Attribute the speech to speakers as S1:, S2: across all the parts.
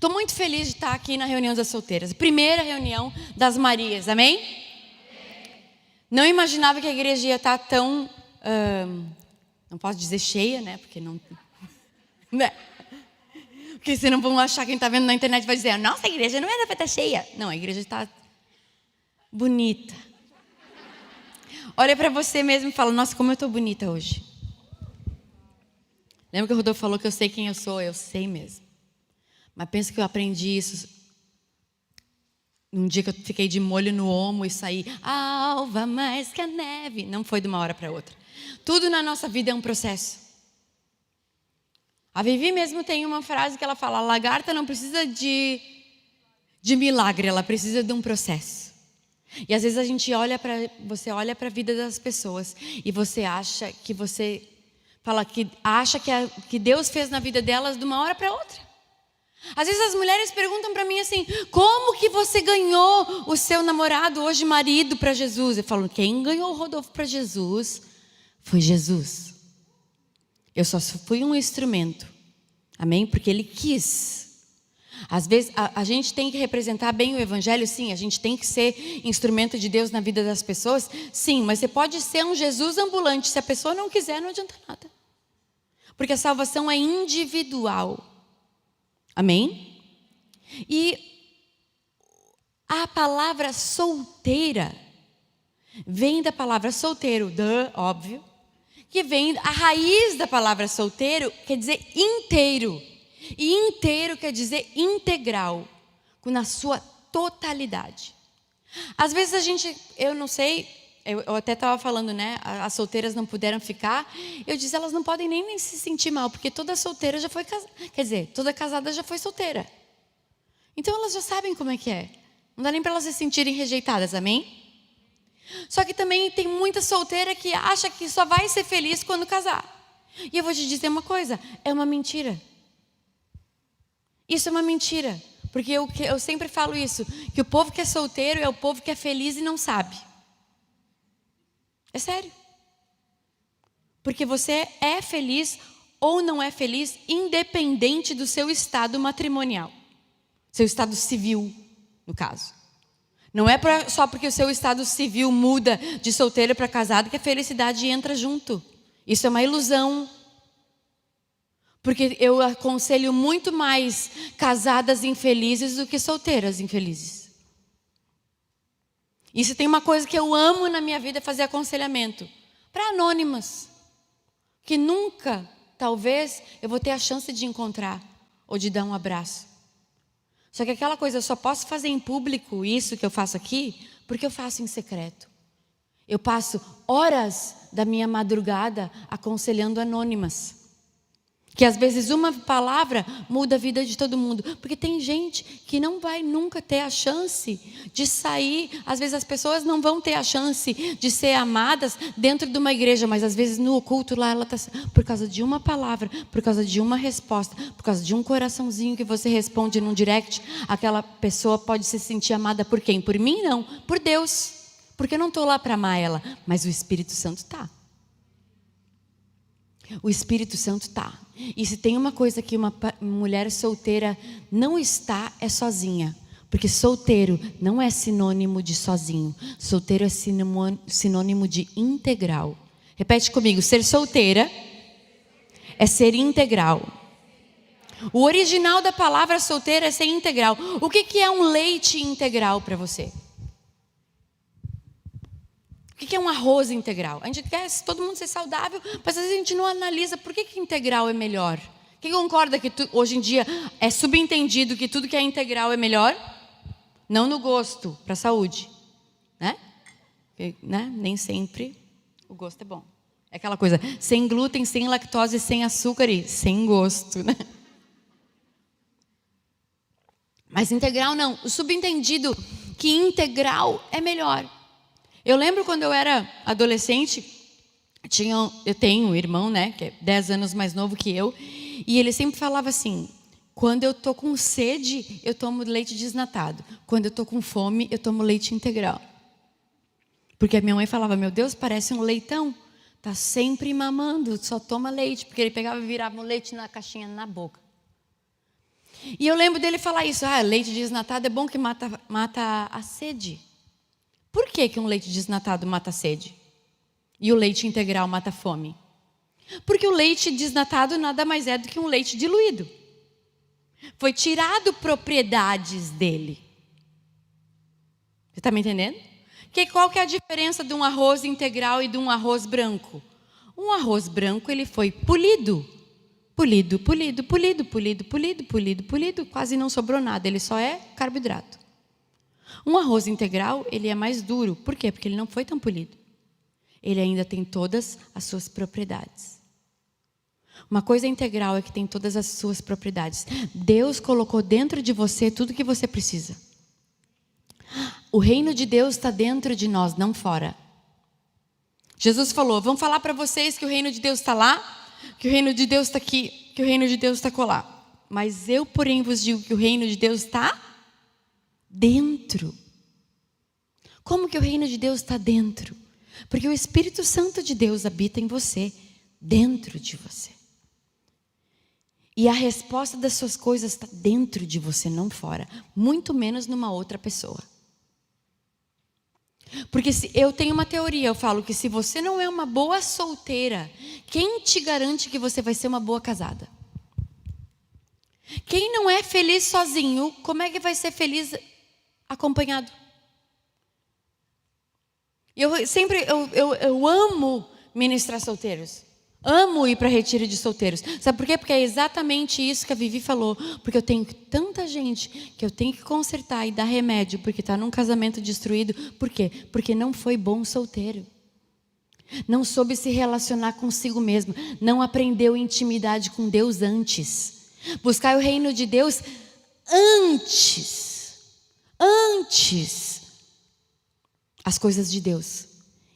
S1: Estou muito feliz de estar aqui na reunião das solteiras. Primeira reunião das Marias, amém? Não imaginava que a igreja ia estar tão, não posso dizer cheia, né? Porque não... Né? Porque senão vão achar, quem está vendo na internet vai dizer, nossa, a igreja não era para estar cheia. Não, a igreja está bonita. Olha para você mesmo e fala, nossa, como eu estou bonita hoje. Lembra que o Rodolfo falou que eu sei quem eu sou? Eu sei mesmo. Mas pensa que eu aprendi isso num dia que eu fiquei de molho no ombro e saí, alva mais que a neve. Não foi de uma hora para outra. Tudo na nossa vida é um processo. A Vivi mesmo tem uma frase que ela fala, a lagarta não precisa de milagre, ela precisa de um processo. E às vezes a gente você olha para a vida das pessoas e você acha que que Deus fez na vida delas de uma hora para outra. Às vezes as mulheres perguntam para mim assim, como que você ganhou o seu namorado, hoje marido, para Jesus? Eu falo, quem ganhou o Rodolfo para Jesus foi Jesus. Eu só fui um instrumento, amém? Porque Ele quis. Às vezes a gente tem que representar bem o evangelho, sim. A gente tem que ser instrumento de Deus na vida das pessoas, sim. Mas você pode ser um Jesus ambulante, se a pessoa não quiser, não adianta nada. Porque a salvação é individual. Amém? E a palavra solteira vem da palavra solteiro, óbvio, que vem, a raiz da palavra solteiro quer dizer inteiro. E inteiro quer dizer integral, na sua totalidade. Às vezes eu não sei, eu até estava falando, né? As solteiras não puderam ficar. Eu disse, elas não podem nem se sentir mal, porque toda solteira já foi casada. Quer dizer, toda casada já foi solteira. Então elas já sabem como é que é. Não dá nem para elas se sentirem rejeitadas, amém? Só que também tem muita solteira que acha que só vai ser feliz quando casar. E eu vou te dizer uma coisa, é uma mentira. Isso é uma mentira. Porque eu sempre falo isso, que o povo que é solteiro é o povo que é feliz e não sabe. É sério. Porque você é feliz ou não é feliz, independente do seu estado matrimonial. Seu estado civil, no caso. Não é só porque o seu estado civil muda de solteiro para casado que a felicidade entra junto. Isso é uma ilusão. Porque eu aconselho muito mais casadas infelizes do que solteiras infelizes. Isso tem uma coisa que eu amo na minha vida, fazer aconselhamento. Para anônimas. Que nunca, talvez, eu vou ter a chance de encontrar. Ou de dar um abraço. Só que aquela coisa, eu só posso fazer em público isso que eu faço aqui, porque eu faço em secreto. Eu passo horas da minha madrugada aconselhando anônimas. Que às vezes uma palavra muda a vida de todo mundo. Porque tem gente que não vai nunca ter a chance de sair. Às vezes as pessoas não vão ter a chance de ser amadas dentro de uma igreja. Mas às vezes no oculto lá ela está... Por causa de uma palavra, por causa de uma resposta, por causa de um coraçãozinho que você responde num direct. Aquela pessoa pode se sentir amada por quem? Por mim não, por Deus. Porque eu não estou lá para amar ela. Mas o Espírito Santo está. O Espírito Santo está. E se tem uma coisa que uma mulher solteira não está, é sozinha. Porque solteiro não é sinônimo de sozinho. Solteiro é sinônimo de integral. Repete comigo, ser solteira é ser integral. O original da palavra solteira é ser integral. O que é um leite integral para você? O que é um arroz integral? A gente quer todo mundo ser saudável, mas às vezes a gente não analisa por que integral é melhor. Quem concorda que hoje em dia é subentendido que tudo que é integral é melhor? Não no gosto, para a saúde. Né? Nem sempre o gosto é bom. É aquela coisa, sem glúten, sem lactose, sem açúcar e sem gosto. Né? Mas integral não. O subentendido que integral é melhor. Eu lembro quando eu era adolescente, eu tenho um irmão, né, que é 10 anos mais novo que eu, e ele sempre falava assim, quando eu tô com sede, eu tomo leite desnatado. Quando eu tô com fome, eu tomo leite integral. Porque a minha mãe falava, meu Deus, parece um leitão, tá sempre mamando, só toma leite, porque ele pegava e virava o leite na caixinha na boca. E eu lembro dele falar isso, leite desnatado é bom que mata a sede. Por que que um leite desnatado mata a sede? E o leite integral mata a fome? Porque o leite desnatado nada mais é do que um leite diluído. Foi tirado propriedades dele. Você está me entendendo? Qual que é a diferença de um arroz integral e de um arroz branco? Um arroz branco, ele foi polido. Polido, polido, polido, polido, polido, polido, polido. Quase não sobrou nada, ele só é carboidrato. Um arroz integral, ele é mais duro. Por quê? Porque ele não foi tão polido. Ele ainda tem todas as suas propriedades. Uma coisa integral é que tem todas as suas propriedades. Deus colocou dentro de você tudo que você precisa. O reino de Deus está dentro de nós, não fora. Jesus falou, vamos falar para vocês que o reino de Deus está lá, que o reino de Deus está aqui, que o reino de Deus está acolá. Mas eu, porém, vos digo que o reino de Deus está dentro. Como que o reino de Deus está dentro? Porque o Espírito Santo de Deus habita em você, dentro de você. E a resposta das suas coisas está dentro de você, não fora. Muito menos numa outra pessoa. Porque eu tenho uma teoria, eu falo que se você não é uma boa solteira, quem te garante que você vai ser uma boa casada? Quem não é feliz sozinho, como é que vai ser feliz acompanhado? Eu amo ministrar solteiros. Amo ir para retiro de solteiros. Sabe por quê? Porque é exatamente isso que a Vivi falou. Porque eu tenho tanta gente que eu tenho que consertar e dar remédio porque está num casamento destruído. Por quê? Porque não foi bom solteiro. Não soube se relacionar consigo mesmo. Não aprendeu intimidade com Deus antes. Buscar o reino de Deus antes. Antes. As coisas de Deus.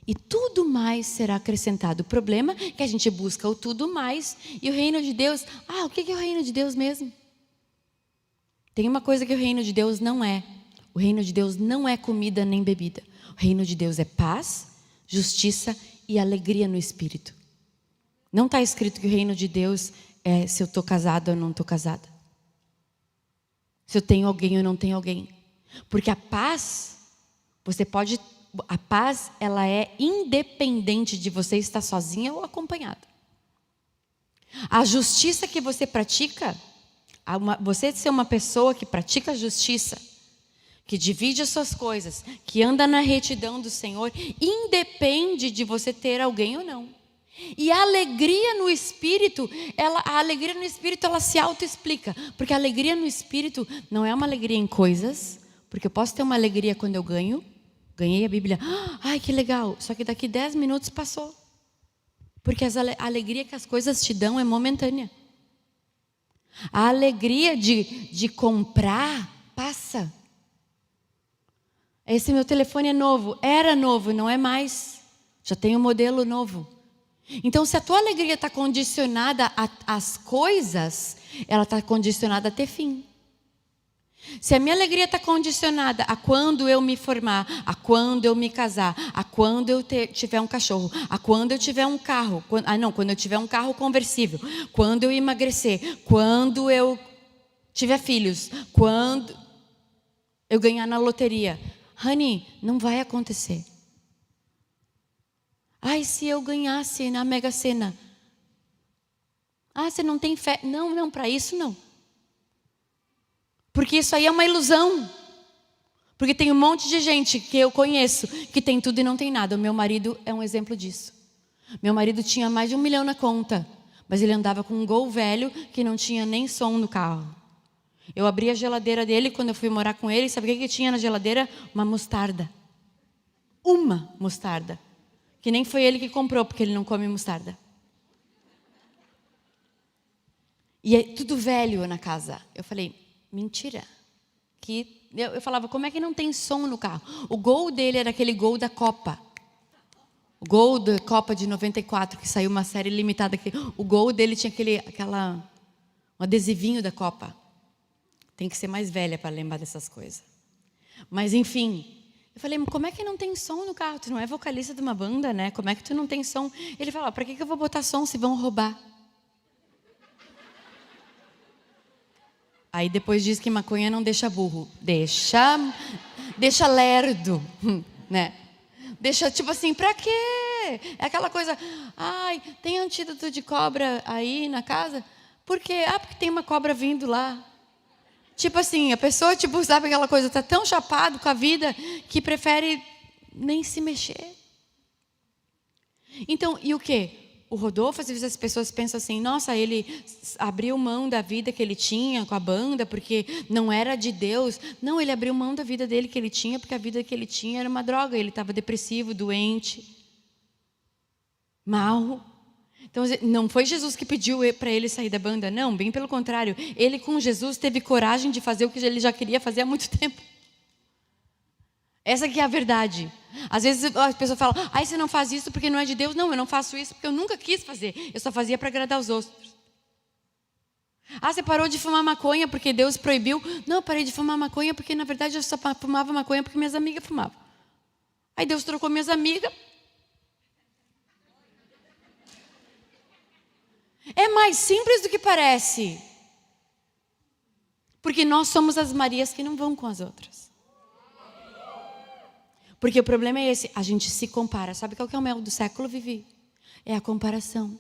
S1: E tudo mais será acrescentado. O problema é que a gente busca o tudo mais. E o reino de Deus... o que é o reino de Deus mesmo? Tem uma coisa que o reino de Deus não é. O reino de Deus não é comida nem bebida. O reino de Deus é paz, justiça e alegria no Espírito. Não está escrito que o reino de Deus é se eu estou casada ou não estou casada. Se eu tenho alguém ou não tenho alguém. Porque a paz, a paz, ela é independente de você estar sozinha ou acompanhada. A justiça que você pratica, você ser uma pessoa que pratica a justiça, que divide as suas coisas, que anda na retidão do Senhor, independe de você ter alguém ou não. E a alegria no Espírito, ela se autoexplica. Porque a alegria no Espírito não é uma alegria em coisas, porque eu posso ter uma alegria quando eu ganhei a Bíblia, ai que legal, só que daqui 10 minutos passou. Porque a alegria que as coisas te dão é momentânea. A alegria de comprar passa. Esse meu telefone é novo, era novo, não é mais. Já tem um modelo novo. Então se a tua alegria está condicionada às coisas, ela está condicionada a ter fim. Se a minha alegria está condicionada a quando eu me formar, a quando eu me casar, a quando eu tiver um cachorro, a quando eu tiver um carro, quando eu tiver um carro conversível, quando eu emagrecer, quando eu tiver filhos, quando eu ganhar na loteria. Honey, não vai acontecer. Ai, se eu ganhasse na Mega Sena. Você não tem fé? Não, para isso não. Porque isso aí é uma ilusão. Porque tem um monte de gente que eu conheço que tem tudo e não tem nada. O meu marido é um exemplo disso. Meu marido tinha mais de 1 milhão na conta, mas ele andava com um Gol velho que não tinha nem som no carro. Eu abri a geladeira dele quando eu fui morar com ele. Sabe o que tinha na geladeira? Uma mostarda. Uma mostarda. Que nem foi ele que comprou, porque ele não come mostarda. E é tudo velho na casa. Eu falei... Mentira. Eu falava, como é que não tem som no carro? O Gol dele era aquele Gol da Copa. O Gol da Copa de 94, que saiu uma série limitada. O Gol dele tinha um adesivinho da Copa. Tem que ser mais velha para lembrar dessas coisas. Mas enfim, eu falei, como é que não tem som no carro? Tu não é vocalista de uma banda, né? Como é que tu não tem som? Ele falou, para que eu vou botar som se vão roubar? Aí depois diz que maconha não deixa burro. Deixa lerdo, né? Deixa tipo assim, pra quê? É aquela coisa, ai, tem antídoto de cobra aí na casa? Por quê? Ah, porque tem uma cobra vindo lá. Tipo assim, a pessoa, tipo, sabe aquela coisa, tá tão chapado com a vida que prefere nem se mexer. Então, e o quê? O Rodolfo, às vezes as pessoas pensam assim, nossa, ele abriu mão da vida que ele tinha com a banda porque não era de Deus. Não, ele abriu mão da vida dele que ele tinha porque a vida que ele tinha era uma droga. Ele estava depressivo, doente, mal. Então, não foi Jesus que pediu para ele sair da banda, não, bem pelo contrário. Ele com Jesus teve coragem de fazer o que ele já queria fazer há muito tempo. Essa que é a verdade. Às vezes as pessoas falam, você não faz isso porque não é de Deus. Não, eu não faço isso porque eu nunca quis fazer. Eu só fazia para agradar os outros. Você parou de fumar maconha porque Deus proibiu. Não, eu parei de fumar maconha porque na verdade eu só fumava maconha porque minhas amigas fumavam. Aí Deus trocou minhas amigas. É mais simples do que parece. Porque nós somos as Marias que não vão com as outras. Porque o problema é esse, a gente se compara. Sabe qual que é o mel do século, Vivi? É a comparação.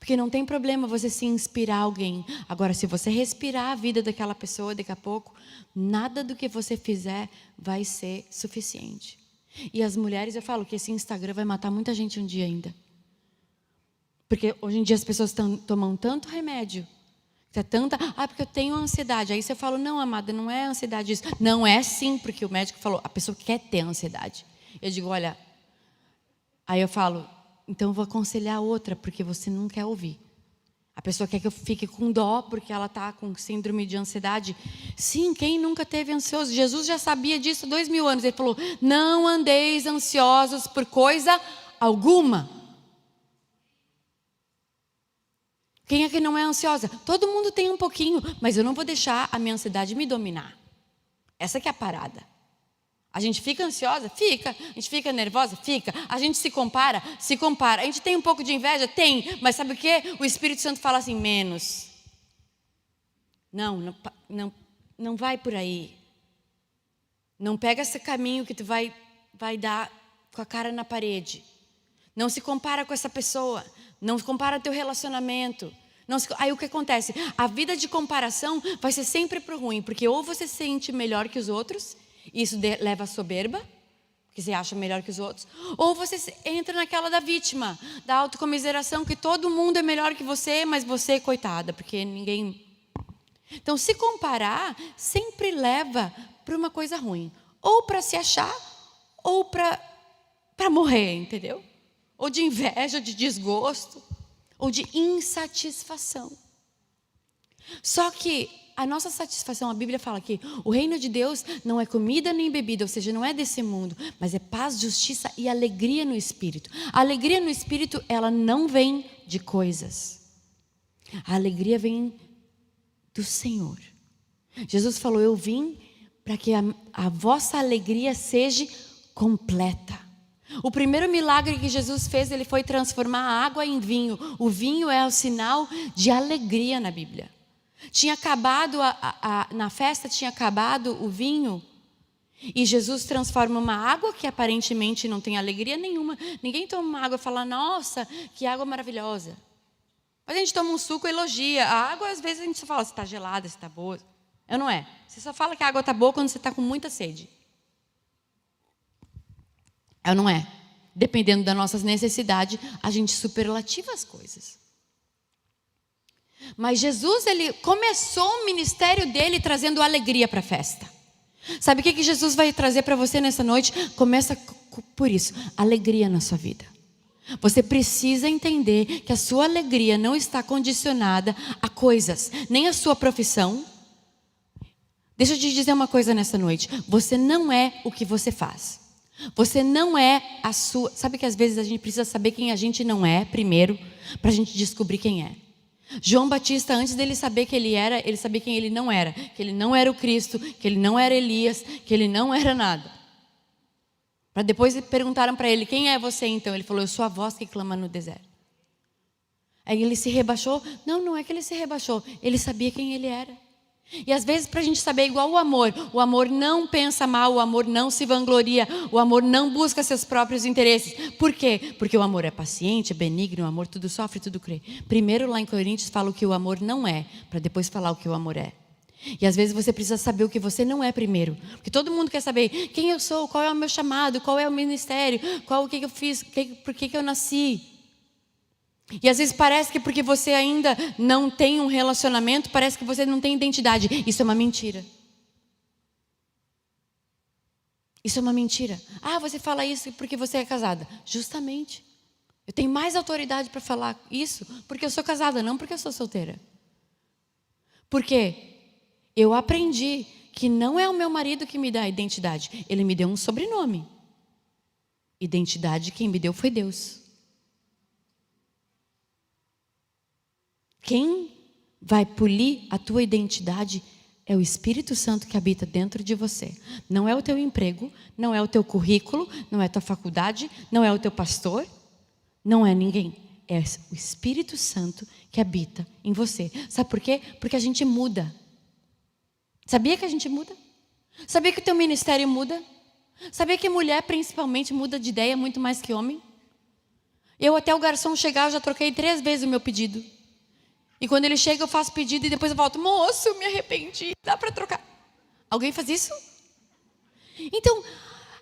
S1: Porque não tem problema você se inspirar alguém. Agora, se você respirar a vida daquela pessoa, daqui a pouco, nada do que você fizer vai ser suficiente. E as mulheres, eu falo que esse Instagram vai matar muita gente um dia ainda. Porque hoje em dia as pessoas tomam tanto remédio. Porque eu tenho ansiedade. Aí você fala, não, amada, não é ansiedade isso. Não é sim, porque o médico falou, a pessoa quer ter ansiedade. Eu digo, olha, aí eu falo, então eu vou aconselhar outra, porque você não quer ouvir. A pessoa quer que eu fique com dó, porque ela está com síndrome de ansiedade. Sim, quem nunca teve ansioso? Jesus já sabia disso há 2000 anos. Ele falou, não andeis ansiosos por coisa alguma. Quem é que não é ansiosa? Todo mundo tem um pouquinho, mas eu não vou deixar a minha ansiedade me dominar. Essa que é a parada. A gente fica ansiosa? Fica. A gente fica nervosa? Fica. A gente se compara? Se compara. A gente tem um pouco de inveja? Tem. Mas sabe o quê? O Espírito Santo fala assim, menos. Não vai por aí. Não pega esse caminho que tu vai dar com a cara na parede. Não se compara com essa pessoa. Não se compara teu relacionamento. Aí o que acontece? A vida de comparação vai ser sempre pro ruim. Porque ou você se sente melhor que os outros. E isso leva a soberba. Porque você acha melhor que os outros. Ou você entra naquela da vítima. Da autocomiseração. Que todo mundo é melhor que você. Mas você é coitada. Porque ninguém... Então se comparar sempre leva para uma coisa ruim. Ou para se achar. Ou para morrer, entendeu? Ou de inveja, de desgosto, ou de insatisfação. Só que a nossa satisfação, a Bíblia fala que o reino de Deus não é comida nem bebida, ou seja, não é desse mundo, mas é paz, justiça e alegria no Espírito. A alegria no Espírito, ela não vem de coisas. A alegria vem do Senhor. Jesus falou, eu vim para que a vossa alegria seja completa. O primeiro milagre que Jesus fez, ele foi transformar a água em vinho. O vinho é o sinal de alegria na Bíblia. Tinha acabado, na festa tinha acabado o vinho. E Jesus transforma uma água que aparentemente não tem alegria nenhuma. Ninguém toma uma água e fala, nossa, que água maravilhosa. Mas a gente toma um suco e elogia. A água, às vezes, a gente só fala se está gelada, se está boa. Não é? Você só fala que a água está boa quando você está com muita sede. Não é? Dependendo das nossas necessidades, a gente superlativa as coisas. Mas Jesus, ele começou o ministério dele trazendo alegria para a festa. Sabe o que Jesus vai trazer para você nessa noite? Começa por isso, alegria na sua vida. Você precisa entender que a sua alegria não está condicionada a coisas, nem a sua profissão. Deixa eu te dizer uma coisa nessa noite. Você não é o que você faz. Você não é a sua... Sabe que às vezes a gente precisa saber quem a gente não é primeiro, para a gente descobrir quem é. João Batista, antes dele saber que ele era, ele sabia quem ele não era. Que ele não era o Cristo, que ele não era Elias, que ele não era nada. Para depois perguntaram para ele, quem é você então? Ele falou, eu sou a voz que clama no deserto. Aí ele se rebaixou. Não, não é que ele se rebaixou. Ele sabia quem ele era. E às vezes para a gente saber igual o amor não pensa mal, o amor não se vangloria, o amor não busca seus próprios interesses. Por quê? Porque o amor é paciente, é benigno, o amor tudo sofre, tudo crê. Primeiro lá em Coríntios fala o que o amor não é, para depois falar o que o amor é. E às vezes você precisa saber o que você não é primeiro. Porque todo mundo quer saber quem eu sou, qual é o meu chamado, qual é o ministério, o que eu fiz, por que eu nasci. E às vezes parece que porque você ainda não tem um relacionamento, parece que você não tem identidade. Isso é uma mentira. Isso é uma mentira. Ah, você fala isso porque você é casada. Justamente. Eu tenho mais autoridade para falar isso porque eu sou casada, não porque eu sou solteira. Por quê? Eu aprendi que não é o meu marido que me dá a identidade. Ele me deu um sobrenome. Identidade quem me deu foi Deus. Quem vai polir a tua identidade é o Espírito Santo que habita dentro de você. Não é o teu emprego, não é o teu currículo, não é a tua faculdade, não é o teu pastor, não é ninguém. É o Espírito Santo que habita em você. Sabe por quê? Porque a gente muda. Sabia que a gente muda? Sabia que o teu ministério muda? Sabia que mulher principalmente muda de ideia muito mais que homem? Eu até o garçom chegar, eu já troquei 3 vezes o meu pedido. E quando ele chega, eu faço pedido e depois eu volto. Moço, eu me arrependi. Dá para trocar? Alguém faz isso? Então,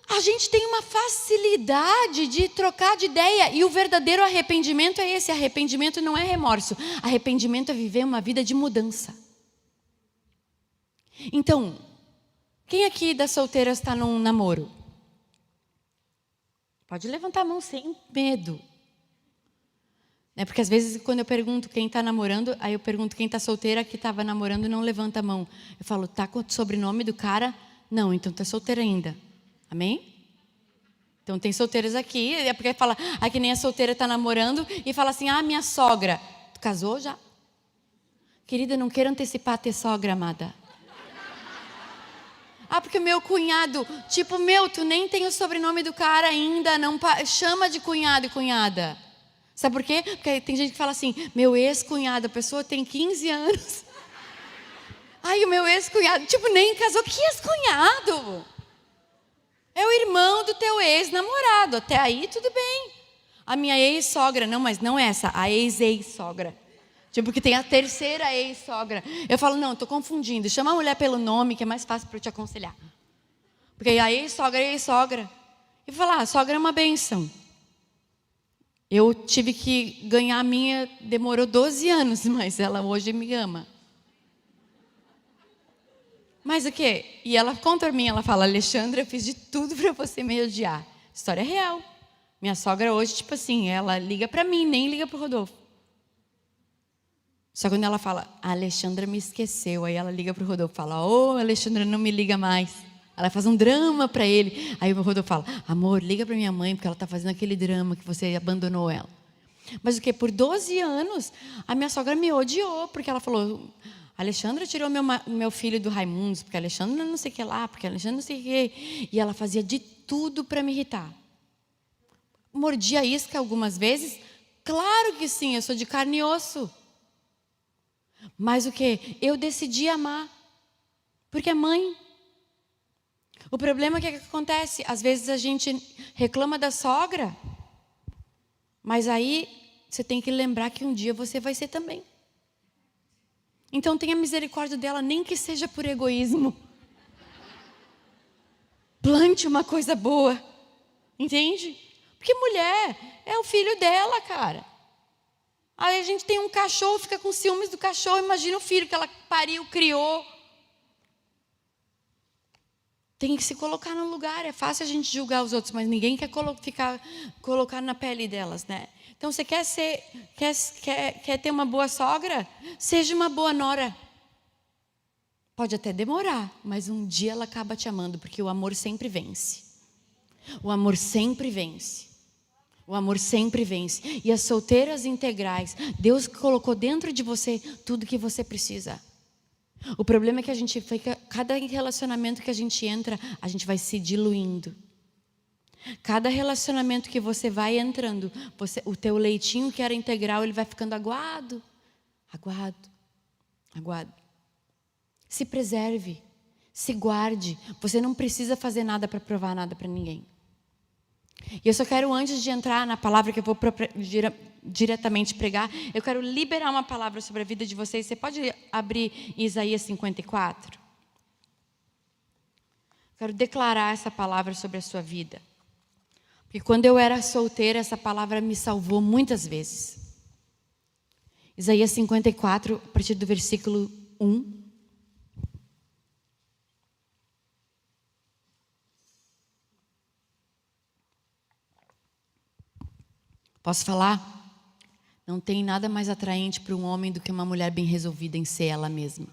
S1: a gente tem uma facilidade de trocar de ideia. E o verdadeiro arrependimento é esse. Arrependimento não é remorso. Arrependimento é viver uma vida de mudança. Então, quem aqui das solteiras está num namoro? Pode levantar a mão sem medo. Porque às vezes quando eu pergunto quem está namorando, aí eu pergunto quem está solteira, que estava namorando não levanta a mão. Eu falo, tá com o sobrenome do cara? Não, então está solteira ainda. Amém? Então tem solteiras aqui, é porque fala, que nem a solteira está namorando e fala assim, minha sogra. Tu casou já? Querida, não quero antecipar ter sogra, amada. Porque o meu cunhado, tu nem tem o sobrenome do cara ainda, não chama de cunhado e cunhada. Sabe por quê? Porque tem gente que fala assim, meu ex-cunhado, a pessoa tem 15 anos. O meu ex-cunhado, nem casou, que ex-cunhado? É o irmão do teu ex-namorado, até aí tudo bem. A minha ex-sogra, não, mas não essa, a ex-ex-sogra. Que tem a terceira ex-sogra. Eu falo, não, estou confundindo, chama a mulher pelo nome, que é mais fácil para eu te aconselhar. Porque a ex-sogra é ex-sogra. E falar, sogra é uma bênção. Eu tive que ganhar a minha, demorou 12 anos, mas ela hoje me ama. Mas o quê? E ela conta a mim, ela fala, Alexandra, eu fiz de tudo para você me odiar. História real. Minha sogra hoje, ela liga para mim, nem liga para o Rodolfo. Só quando ela fala, a Alexandra me esqueceu, aí ela liga para o Rodolfo e fala, Alexandra, não me liga mais. Ela faz um drama para ele. Aí o Rodolfo fala, amor, liga para minha mãe, porque ela está fazendo aquele drama que você abandonou ela. Mas o quê? Por 12 anos, a minha sogra me odiou, porque ela falou, Alexandra tirou meu filho do Raimundos, porque a Alexandra não sei o que lá, porque a Alexandra não sei o que. E ela fazia de tudo para me irritar. Mordia a isca algumas vezes? Claro que sim, eu sou de carne e osso. Mas o quê? Eu decidi amar, porque é mãe. O problema é que acontece? Às vezes a gente reclama da sogra, mas aí você tem que lembrar que um dia você vai ser também. Então tenha misericórdia dela, nem que seja por egoísmo. Plante uma coisa boa, entende? Porque mulher é o filho dela, cara. Aí a gente tem um cachorro, fica com ciúmes do cachorro, imagina o filho que ela pariu, criou. Tem que se colocar no lugar. É fácil a gente julgar os outros, mas ninguém quer colocar na pele delas, né? Então, você quer ter uma boa sogra? Seja uma boa nora. Pode até demorar, mas um dia ela acaba te amando, porque o amor sempre vence. O amor sempre vence. O amor sempre vence. E as solteiras integrais, Deus colocou dentro de você tudo que você precisa. O problema é que a gente fica, cada relacionamento que a gente entra, a gente vai se diluindo. Cada relacionamento que você vai entrando, o teu leitinho que era integral, ele vai ficando aguado. Se preserve, se guarde. Você não precisa fazer nada para provar nada para ninguém. E eu só quero, antes de entrar na palavra que eu vou diretamente pregar, eu quero liberar uma palavra sobre a vida de vocês. Você pode abrir Isaías 54? Quero declarar essa palavra sobre a sua vida. Porque quando eu era solteira, essa palavra me salvou muitas vezes. Isaías 54, a partir do versículo 1. Posso falar? Não tem nada mais atraente para um homem do que uma mulher bem resolvida em ser ela mesma.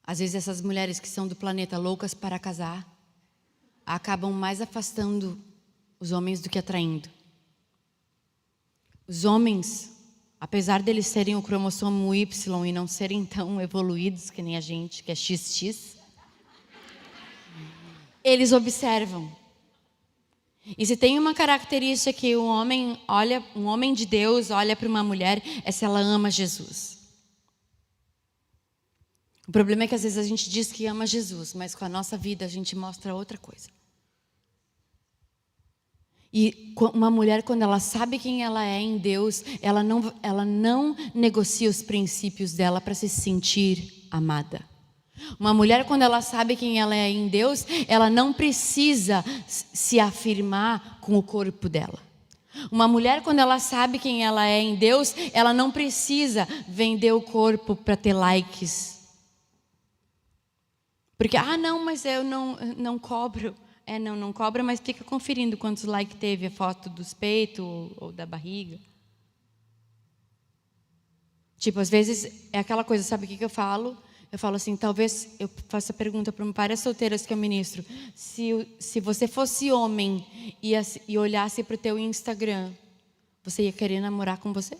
S1: Às vezes essas mulheres que são do planeta loucas para casar, acabam mais afastando os homens do que atraindo. Os homens, apesar deles serem o cromossomo Y e não serem tão evoluídos que nem a gente, que é XX, eles observam. E se tem uma característica que um homem de Deus olha para uma mulher, é se ela ama Jesus. O problema é que às vezes a gente diz que ama Jesus, mas com a nossa vida a gente mostra outra coisa. E uma mulher, quando ela sabe quem ela é em Deus, ela não negocia os princípios dela para se sentir amada. Uma mulher, quando ela sabe quem ela é em Deus, ela não precisa se afirmar com o corpo dela. Uma mulher, quando ela sabe quem ela é em Deus, ela não precisa vender o corpo para ter likes. Porque, não, mas eu não cobro. Não cobra, mas fica conferindo quantos likes teve a foto dos peitos ou da barriga. Tipo, às vezes é aquela coisa, sabe o que eu falo? Eu falo assim, talvez eu faça a pergunta para várias solteiras que eu ministro. Se você fosse homem e olhasse para o teu Instagram, você ia querer namorar com você?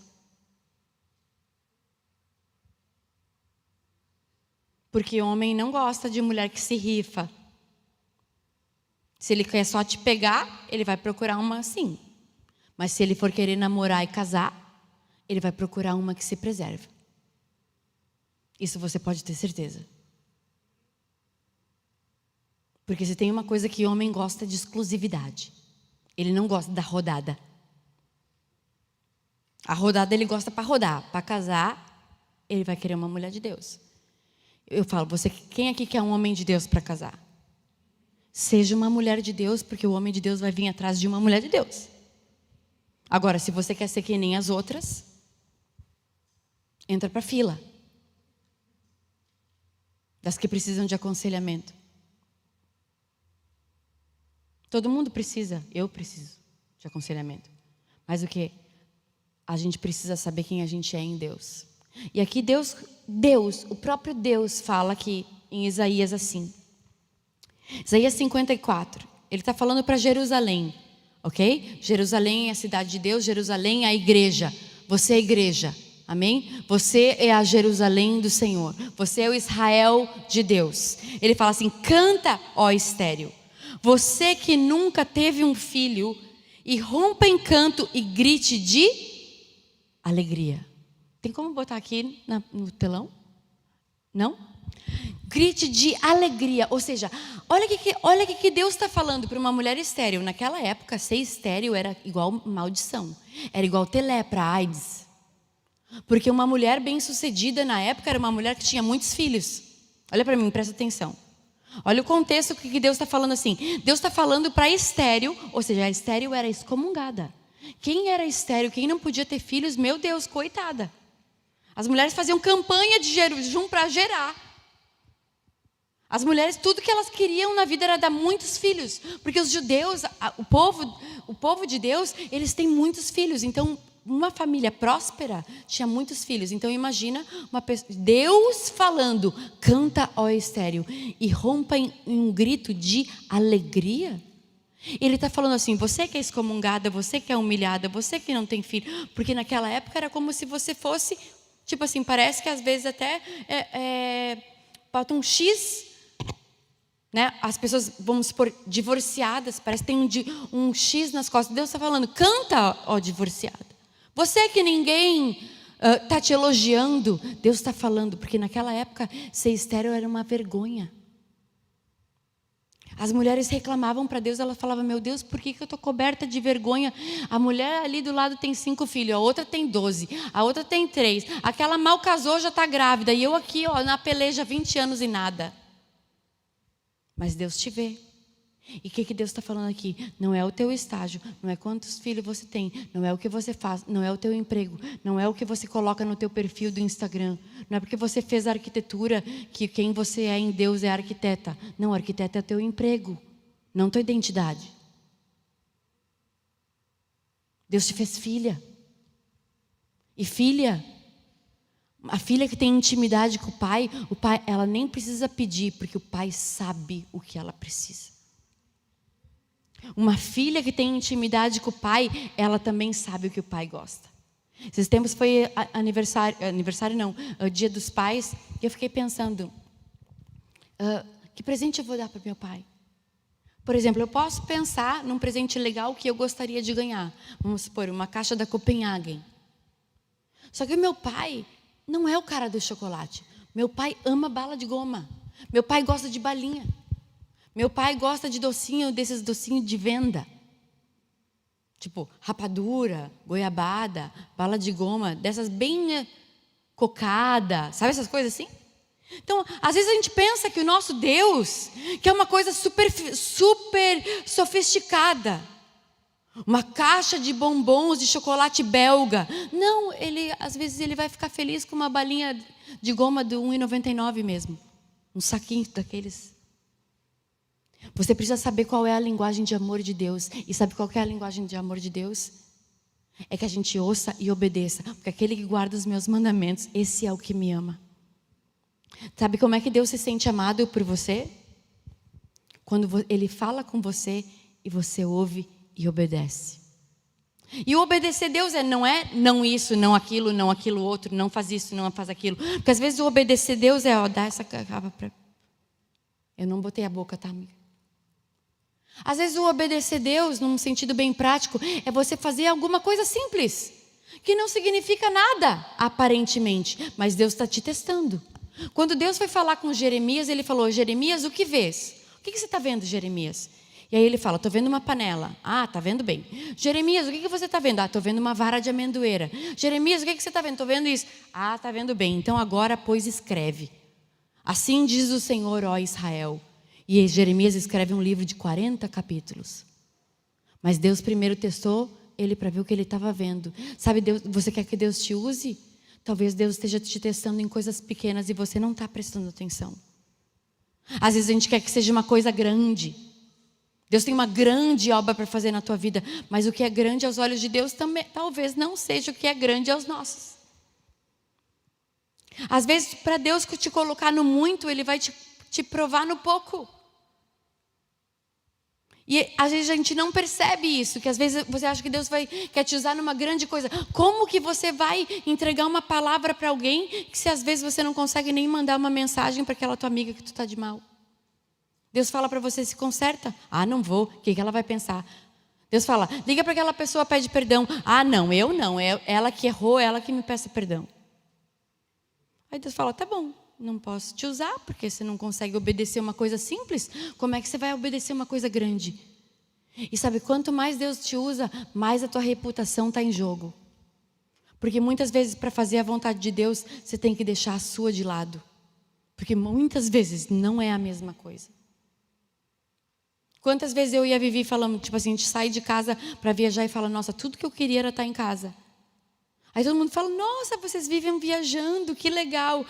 S1: Porque homem não gosta de mulher que se rifa. Se ele quer só te pegar, ele vai procurar uma assim. Mas se ele for querer namorar e casar, ele vai procurar uma que se preserve. Isso você pode ter certeza. Porque se tem uma coisa que homem gosta de exclusividade. Ele não gosta da rodada. A rodada ele gosta para rodar. Para casar, ele vai querer uma mulher de Deus. Eu falo, quem aqui quer um homem de Deus para casar? Seja uma mulher de Deus, porque o homem de Deus vai vir atrás de uma mulher de Deus. Agora, se você quer ser que nem as outras, entra para a fila. Das que precisam de aconselhamento. Todo mundo precisa, eu preciso de aconselhamento. Mas o que? A gente precisa saber quem a gente é em Deus. E aqui Deus, o próprio Deus fala aqui em Isaías assim. Isaías 54, ele está falando para Jerusalém, ok? Jerusalém é a cidade de Deus, Jerusalém é a igreja. Você é a igreja, amém? Você é a Jerusalém do Senhor. Você é o Israel de Deus. Ele fala assim, canta, ó estéril. Você que nunca teve um filho, e rompa em canto e grite de alegria. Tem como botar aqui no telão? Não? Grite de alegria. Ou seja, olha o que Deus está falando para uma mulher estéril. Naquela época, ser estéril era igual maldição. Era igual ter lepra, AIDS. Porque uma mulher bem-sucedida na época era uma mulher que tinha muitos filhos. Olha para mim, presta atenção. Olha o contexto que Deus está falando assim. Deus está falando para estéril, ou seja, a estéril era excomungada. Quem era estéril, quem não podia ter filhos, meu Deus, coitada. As mulheres faziam campanha de jejum para gerar. As mulheres, tudo que elas queriam na vida era dar muitos filhos. Porque os judeus, o povo de Deus, eles têm muitos filhos. Então, uma família próspera tinha muitos filhos. Então, imagina Deus falando, canta, ó estéril, e rompa em um grito de alegria. Ele está falando assim, você que é excomungada, você que é humilhada, você que não tem filho. Porque naquela época era como se você fosse, tipo assim, parece que às vezes até bota um X né? As pessoas, vamos supor, divorciadas, parece que tem um X nas costas. Deus está falando, canta, ó divorciada. Você que ninguém está te elogiando, Deus está falando, porque naquela época ser estéril era uma vergonha. As mulheres reclamavam para Deus, ela falava, meu Deus, por que eu estou coberta de vergonha? A mulher ali do lado tem 5 filhos, a outra tem 12, a outra tem 3. Aquela mal casou, já está grávida. E eu aqui, ó, na peleja, 20 anos e nada. Mas Deus te vê. E o que Deus está falando aqui? Não é o teu estágio, não é quantos filhos você tem, não é o que você faz, não é o teu emprego, não é o que você coloca no teu perfil do Instagram, não é porque você fez arquitetura que quem você é em Deus é arquiteta. Não, arquiteta é o teu emprego, não tua identidade. Deus te fez filha. E filha, a filha que tem intimidade com o pai, ela nem precisa pedir, porque o pai sabe o que ela precisa. Uma filha que tem intimidade com o pai, ela também sabe o que o pai gosta. Esses tempos foi aniversário não, Dia dos Pais, e eu fiquei pensando, que presente eu vou dar para meu pai? Por exemplo, eu posso pensar num presente legal que eu gostaria de ganhar. Vamos supor, uma caixa da Copenhagen. Só que o meu pai não é o cara do chocolate. Meu pai ama bala de goma. Meu pai gosta de balinha. Meu pai gosta de docinho, desses docinhos de venda. Tipo, rapadura, goiabada, bala de goma, dessas bem cocada, sabe essas coisas assim? Então, às vezes a gente pensa que o nosso Deus, que é uma coisa super sofisticada, uma caixa de bombons de chocolate belga. Não, às vezes ele vai ficar feliz com uma balinha de goma de R$1,99 mesmo. Um saquinho daqueles. Você precisa saber qual é a linguagem de amor de Deus. E sabe qual é a linguagem de amor de Deus? É que a gente ouça e obedeça. Porque aquele que guarda os meus mandamentos, esse é o que me ama. Sabe como é que Deus se sente amado por você? Quando Ele fala com você e você ouve e obedece. E o obedecer a Deus não é não isso, não aquilo outro, não faz isso, não faz aquilo. Porque às vezes o obedecer a Deus é, ó, dá essa garrafa para... Eu não botei a boca, tá, amiga? Às vezes o obedecer a Deus, num sentido bem prático, é você fazer alguma coisa simples, que não significa nada, aparentemente, mas Deus está te testando. Quando Deus foi falar com Jeremias, Ele falou, Jeremias, o que vês? O que você está vendo, Jeremias? E aí ele fala, estou vendo uma panela. Ah, está vendo bem. Jeremias, o que você está vendo? Ah, estou vendo uma vara de amendoeira. Jeremias, o que você está vendo? Estou vendo isso. Ah, está vendo bem. Então agora, pois, escreve. Assim diz o Senhor, ó Israel. E Jeremias escreve um livro de 40 capítulos. Mas Deus primeiro testou ele para ver o que ele estava vendo. Sabe, Deus, você quer que Deus te use? Talvez Deus esteja te testando em coisas pequenas e você não está prestando atenção. Às vezes a gente quer que seja uma coisa grande. Deus tem uma grande obra para fazer na tua vida. Mas o que é grande aos olhos de Deus também, talvez não seja o que é grande aos nossos. Às vezes, para Deus te colocar no muito, Ele vai te provar no pouco. E às vezes a gente não percebe isso, que às vezes você acha que Deus quer te usar numa grande coisa. Como que você vai entregar uma palavra para alguém que se às vezes você não consegue nem mandar uma mensagem para aquela tua amiga que tu está de mal? Deus fala para você, se conserta. Ah, não vou, o que ela vai pensar? Deus fala, liga para aquela pessoa, pede perdão. Ah, não, eu não, é ela que errou, ela que me peça perdão. Aí Deus fala, tá bom, não posso te usar, porque você não consegue obedecer uma coisa simples. Como é que você vai obedecer uma coisa grande? E sabe, quanto mais Deus te usa, mais a tua reputação está em jogo. Porque muitas vezes, para fazer a vontade de Deus, você tem que deixar a sua de lado. Porque muitas vezes não é a mesma coisa. Quantas vezes eu e a Vivi falamos, tipo assim, a gente sai de casa para viajar e fala, nossa, tudo que eu queria era estar em casa. Aí todo mundo fala, nossa, vocês vivem viajando, que legal.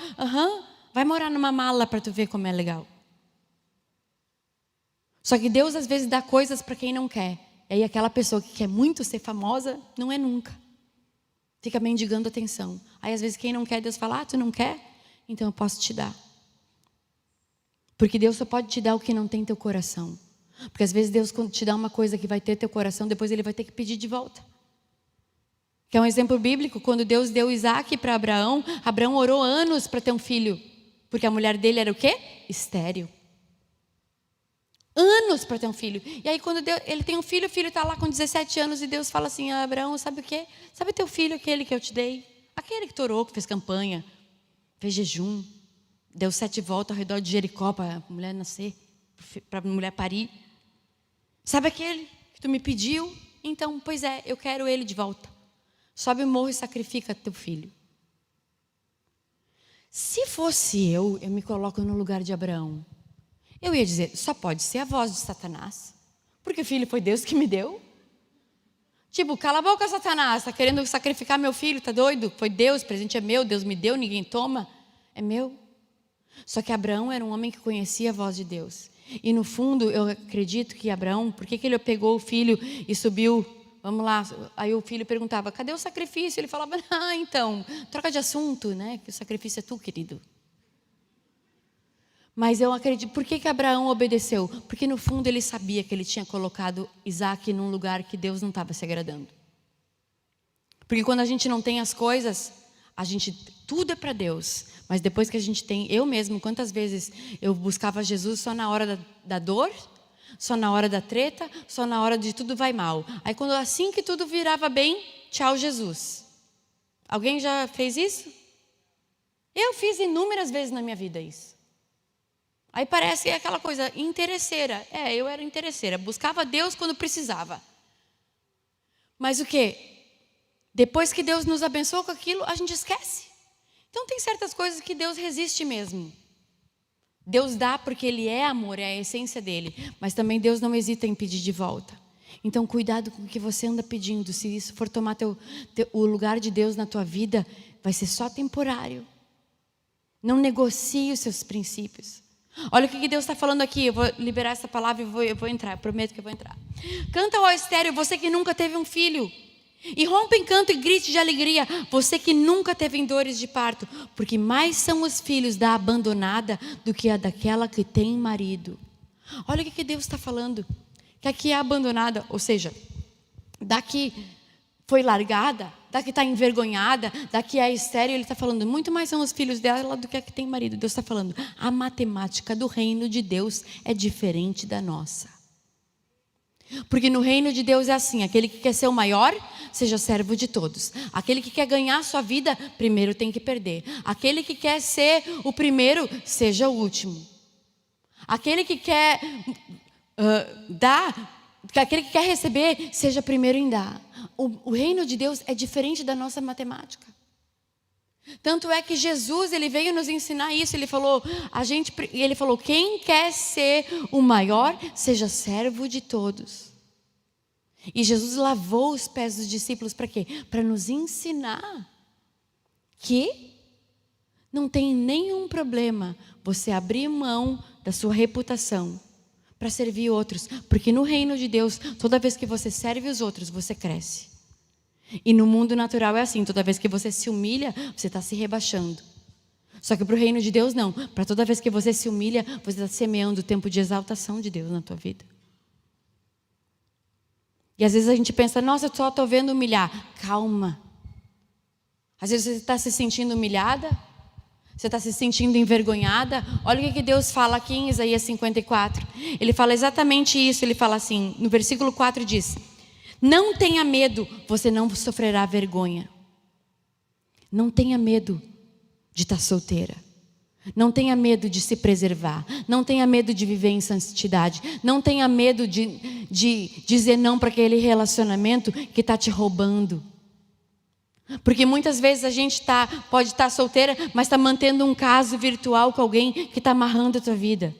S1: Vai morar numa mala para tu ver como é legal. Só que Deus às vezes dá coisas para quem não quer. E aí aquela pessoa que quer muito ser famosa, não é nunca. Fica mendigando atenção. Aí às vezes quem não quer, Deus fala, tu não quer? Então eu posso te dar. Porque Deus só pode te dar o que não tem teu coração. Porque às vezes Deus quando te dá uma coisa que vai ter teu coração, depois Ele vai ter que pedir de volta. Que é um exemplo bíblico, quando Deus deu Isaac para Abraão, Abraão orou anos para ter um filho. Porque a mulher dele era o quê? Estéril. Anos para ter um filho. E aí quando ele tem um filho, o filho está lá com 17 anos e Deus fala assim: Abraão, sabe o quê? Sabe teu filho, aquele que eu te dei? Aquele que torou, que fez campanha, fez jejum, deu 7 voltas ao redor de Jericó para a mulher nascer, para a mulher parir. Sabe aquele que tu me pediu? Então, pois é, eu quero ele de volta. Sobe o morro e sacrifica teu filho. Se fosse eu me coloco no lugar de Abraão. Eu ia dizer, só pode ser a voz de Satanás. Porque o filho foi Deus que me deu. Tipo, cala a boca, Satanás, está querendo sacrificar meu filho, tá doido? Foi Deus, o presente é meu, Deus me deu, ninguém toma. É meu. Só que Abraão era um homem que conhecia a voz de Deus. E no fundo, eu acredito que Abraão, por que ele pegou o filho e subiu, vamos lá, aí o filho perguntava, cadê o sacrifício? Ele falava, então, troca de assunto, né? Que o sacrifício é tu, querido. Mas eu acredito, por que Abraão obedeceu? Porque no fundo ele sabia que ele tinha colocado Isaac num lugar que Deus não estava se agradando. Porque quando a gente não tem as coisas, tudo é para Deus. Mas depois que a gente tem, eu mesmo, quantas vezes eu buscava Jesus só na hora da dor, só na hora da treta, só na hora de tudo vai mal. Aí assim que tudo virava bem, tchau Jesus. Alguém já fez isso? Eu fiz inúmeras vezes na minha vida isso. Aí parece aquela coisa interesseira. Eu era interesseira, buscava Deus quando precisava. Mas o quê? Depois que Deus nos abençoou com aquilo, a gente esquece. Então tem certas coisas que Deus resiste mesmo. Deus dá porque Ele é amor, é a essência dEle. Mas também Deus não hesita em pedir de volta. Então cuidado com o que você anda pedindo. Se isso for tomar o lugar de Deus na tua vida, vai ser só temporário. Não negocie os seus princípios. Olha o que Deus está falando aqui. Eu vou liberar essa palavra e eu vou entrar. Eu prometo que eu vou entrar. Canta ó estéreo, você que nunca teve um filho. E rompa em canto e grite de alegria, você que nunca teve dores de parto. Porque mais são os filhos da abandonada do que a daquela que tem marido. Olha o que Deus está falando. Que aqui é abandonada, ou seja, daqui foi largada, daqui está envergonhada, daqui é estéril. Ele está falando, muito mais são os filhos dela do que a que tem marido. Deus está falando, a matemática do reino de Deus é diferente da nossa. Porque no reino de Deus é assim, aquele que quer ser o maior, seja servo de todos. Aquele que quer ganhar a sua vida, primeiro tem que perder. Aquele que quer ser o primeiro, seja o último. Aquele que quer aquele que quer receber, seja primeiro em dar. O reino de Deus é diferente da nossa matemática. Tanto é que Jesus, ele veio nos ensinar isso. Ele falou, quem quer ser o maior, seja servo de todos. E Jesus lavou os pés dos discípulos para quê? Para nos ensinar que não tem nenhum problema você abrir mão da sua reputação para servir outros. Porque no reino de Deus, toda vez que você serve os outros, você cresce. E no mundo natural é assim, toda vez que você se humilha, você está se rebaixando. Só que para o reino de Deus não. Para toda vez que você se humilha, você está semeando o tempo de exaltação de Deus na tua vida. E às vezes a gente pensa, nossa, eu só estou vendo humilhar. Calma. Às vezes você está se sentindo humilhada, você está se sentindo envergonhada. Olha o que Deus fala aqui em Isaías 54. Ele fala exatamente isso. Ele fala assim, no versículo 4 diz, não tenha medo, você não sofrerá vergonha. Não tenha medo de estar solteira. Não tenha medo de se preservar. Não tenha medo de viver em santidade. Não tenha medo de dizer não para aquele relacionamento que está te roubando. Porque muitas vezes a gente pode estar solteira, mas está mantendo um caso virtual com alguém que está amarrando a tua vida.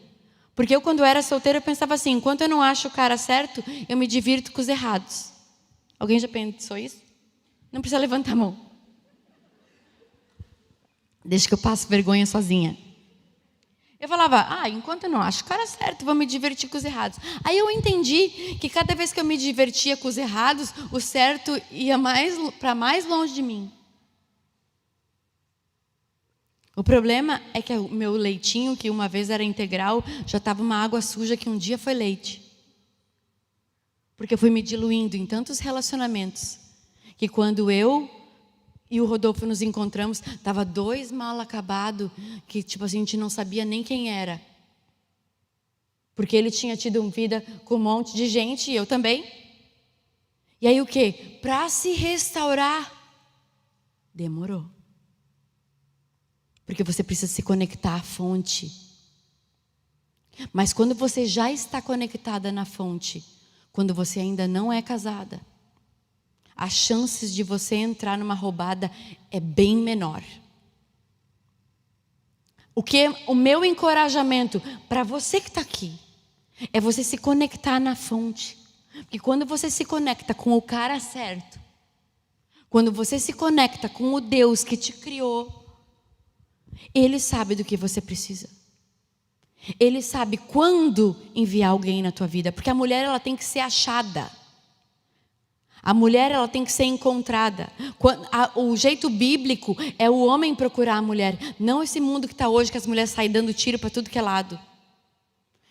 S1: Porque eu, quando era solteira, eu pensava assim, enquanto eu não acho o cara certo, eu me divirto com os errados. Alguém já pensou isso? Não precisa levantar a mão. Deixa que eu passo vergonha sozinha. Eu falava, enquanto eu não acho o cara certo, vou me divertir com os errados. Aí eu entendi que cada vez que eu me divertia com os errados, o certo ia para mais longe de mim. O problema é que o meu leitinho, que uma vez era integral, já estava uma água suja que um dia foi leite. Porque eu fui me diluindo em tantos relacionamentos, que quando eu e o Rodolfo nos encontramos, estava 2 mal acabados, que tipo assim, a gente não sabia nem quem era. Porque ele tinha tido uma vida com um monte de gente, e eu também. E aí o quê? Para se restaurar, demorou. Porque você precisa se conectar à fonte. Mas quando você já está conectada na fonte, quando você ainda não é casada, as chances de você entrar numa roubada é bem menor. O meu encorajamento para você que está aqui é você se conectar na fonte. Porque quando você se conecta com o cara certo, quando você se conecta com o Deus que te criou, Ele sabe do que você precisa. Ele sabe quando enviar alguém na tua vida. Porque a mulher, ela tem que ser achada. A mulher, ela tem que ser encontrada. O jeito bíblico é o homem procurar a mulher. Não esse mundo que está hoje, que as mulheres saem dando tiro para tudo que é lado.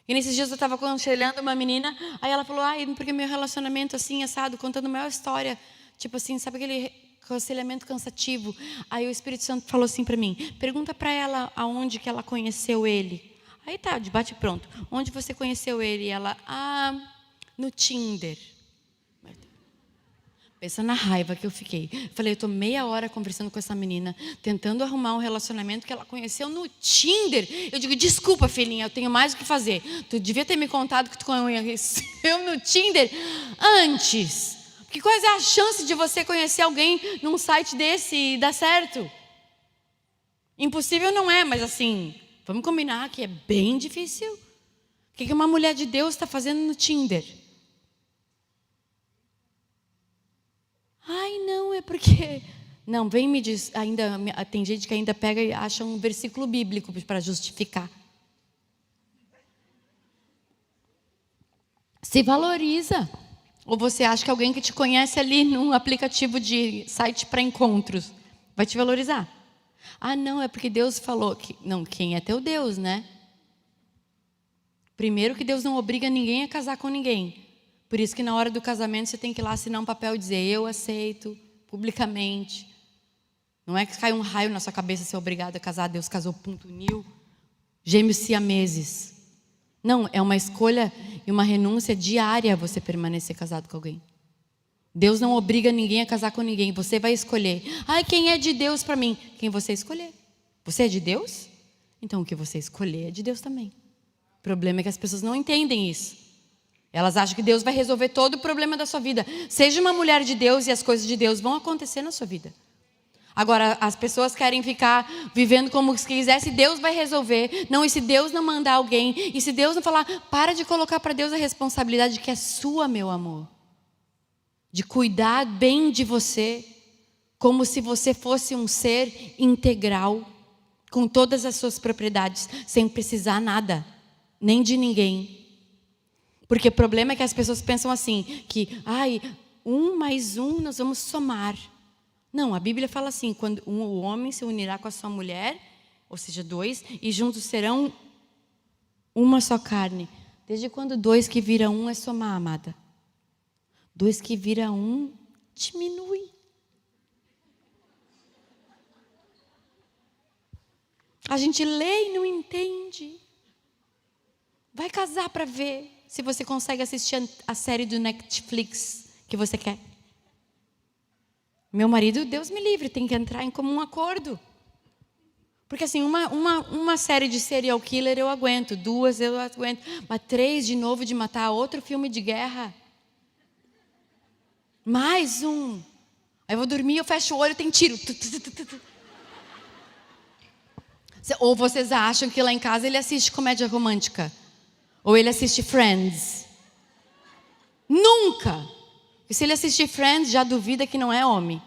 S1: E nesses dias eu estava aconselhando uma menina. Aí ela falou, porque meu relacionamento assim, assado, contando a maior história. Tipo assim, sabe aquele aconselhamento cansativo? Aí o Espírito Santo falou assim para mim, pergunta para ela aonde que ela conheceu ele. Aí tá, de bate pronto. Onde você conheceu ele? E ela, no Tinder. Pensa na raiva que eu fiquei. Falei, eu estou meia hora conversando com essa menina, tentando arrumar um relacionamento que ela conheceu no Tinder. Eu digo, desculpa, filhinha, eu tenho mais o que fazer. Tu devia ter me contado que tu conheceu no Tinder antes. Porque quais é a chance de você conhecer alguém num site desse e dar certo? Impossível não é, mas assim, vamos combinar que é bem difícil. O que uma mulher de Deus está fazendo no Tinder? Não, é porque... Não, vem me diz, tem gente que ainda pega e acha um versículo bíblico para justificar. Se valoriza. Ou você acha que alguém que te conhece ali num aplicativo de site para encontros vai te valorizar? Não, é porque Deus falou que... Não, quem é teu Deus, né? Primeiro que Deus não obriga ninguém a casar com ninguém. Por isso que na hora do casamento você tem que ir lá assinar um papel e dizer, eu aceito, publicamente. Não é que cai um raio na sua cabeça ser obrigado a casar, Deus casou, ponto, uniu, gêmeos siameses. Não, é uma escolha e uma renúncia diária você permanecer casado com alguém. Deus não obriga ninguém a casar com ninguém, você vai escolher. Quem é de Deus para mim? Quem você escolher. Você é de Deus? Então o que você escolher é de Deus também. O problema é que as pessoas não entendem isso. Elas acham que Deus vai resolver todo o problema da sua vida. Seja uma mulher de Deus e as coisas de Deus vão acontecer na sua vida. Agora, as pessoas querem ficar vivendo como se quisesse, Deus vai resolver. Não, e se Deus não mandar alguém, e se Deus não falar, para de colocar para Deus a responsabilidade que é sua, meu amor. De cuidar bem de você, como se você fosse um ser integral, com todas as suas propriedades, sem precisar nada, nem de ninguém. Porque o problema é que as pessoas pensam assim, que, 1 mais 1 nós vamos somar. Não, a Bíblia fala assim, quando o homem se unirá com a sua mulher, ou seja, 2, e juntos serão uma só carne. Desde quando 2 que vira 1 é somar, amada? 2 que vira 1 diminui. A gente lê e não entende. Vai casar para ver se você consegue assistir a série do Netflix que você quer. Meu marido, Deus me livre, tem que entrar em comum acordo. Porque assim, uma série de serial killer eu aguento, 2 eu aguento, mas 3 de novo de matar, outro filme de guerra. Mais um. Aí eu vou dormir, eu fecho o olho, tem tiro. Ou vocês acham que lá em casa ele assiste comédia romântica? Ou ele assiste Friends? Nunca! E se ele assistir Friends, já duvida que não é homem.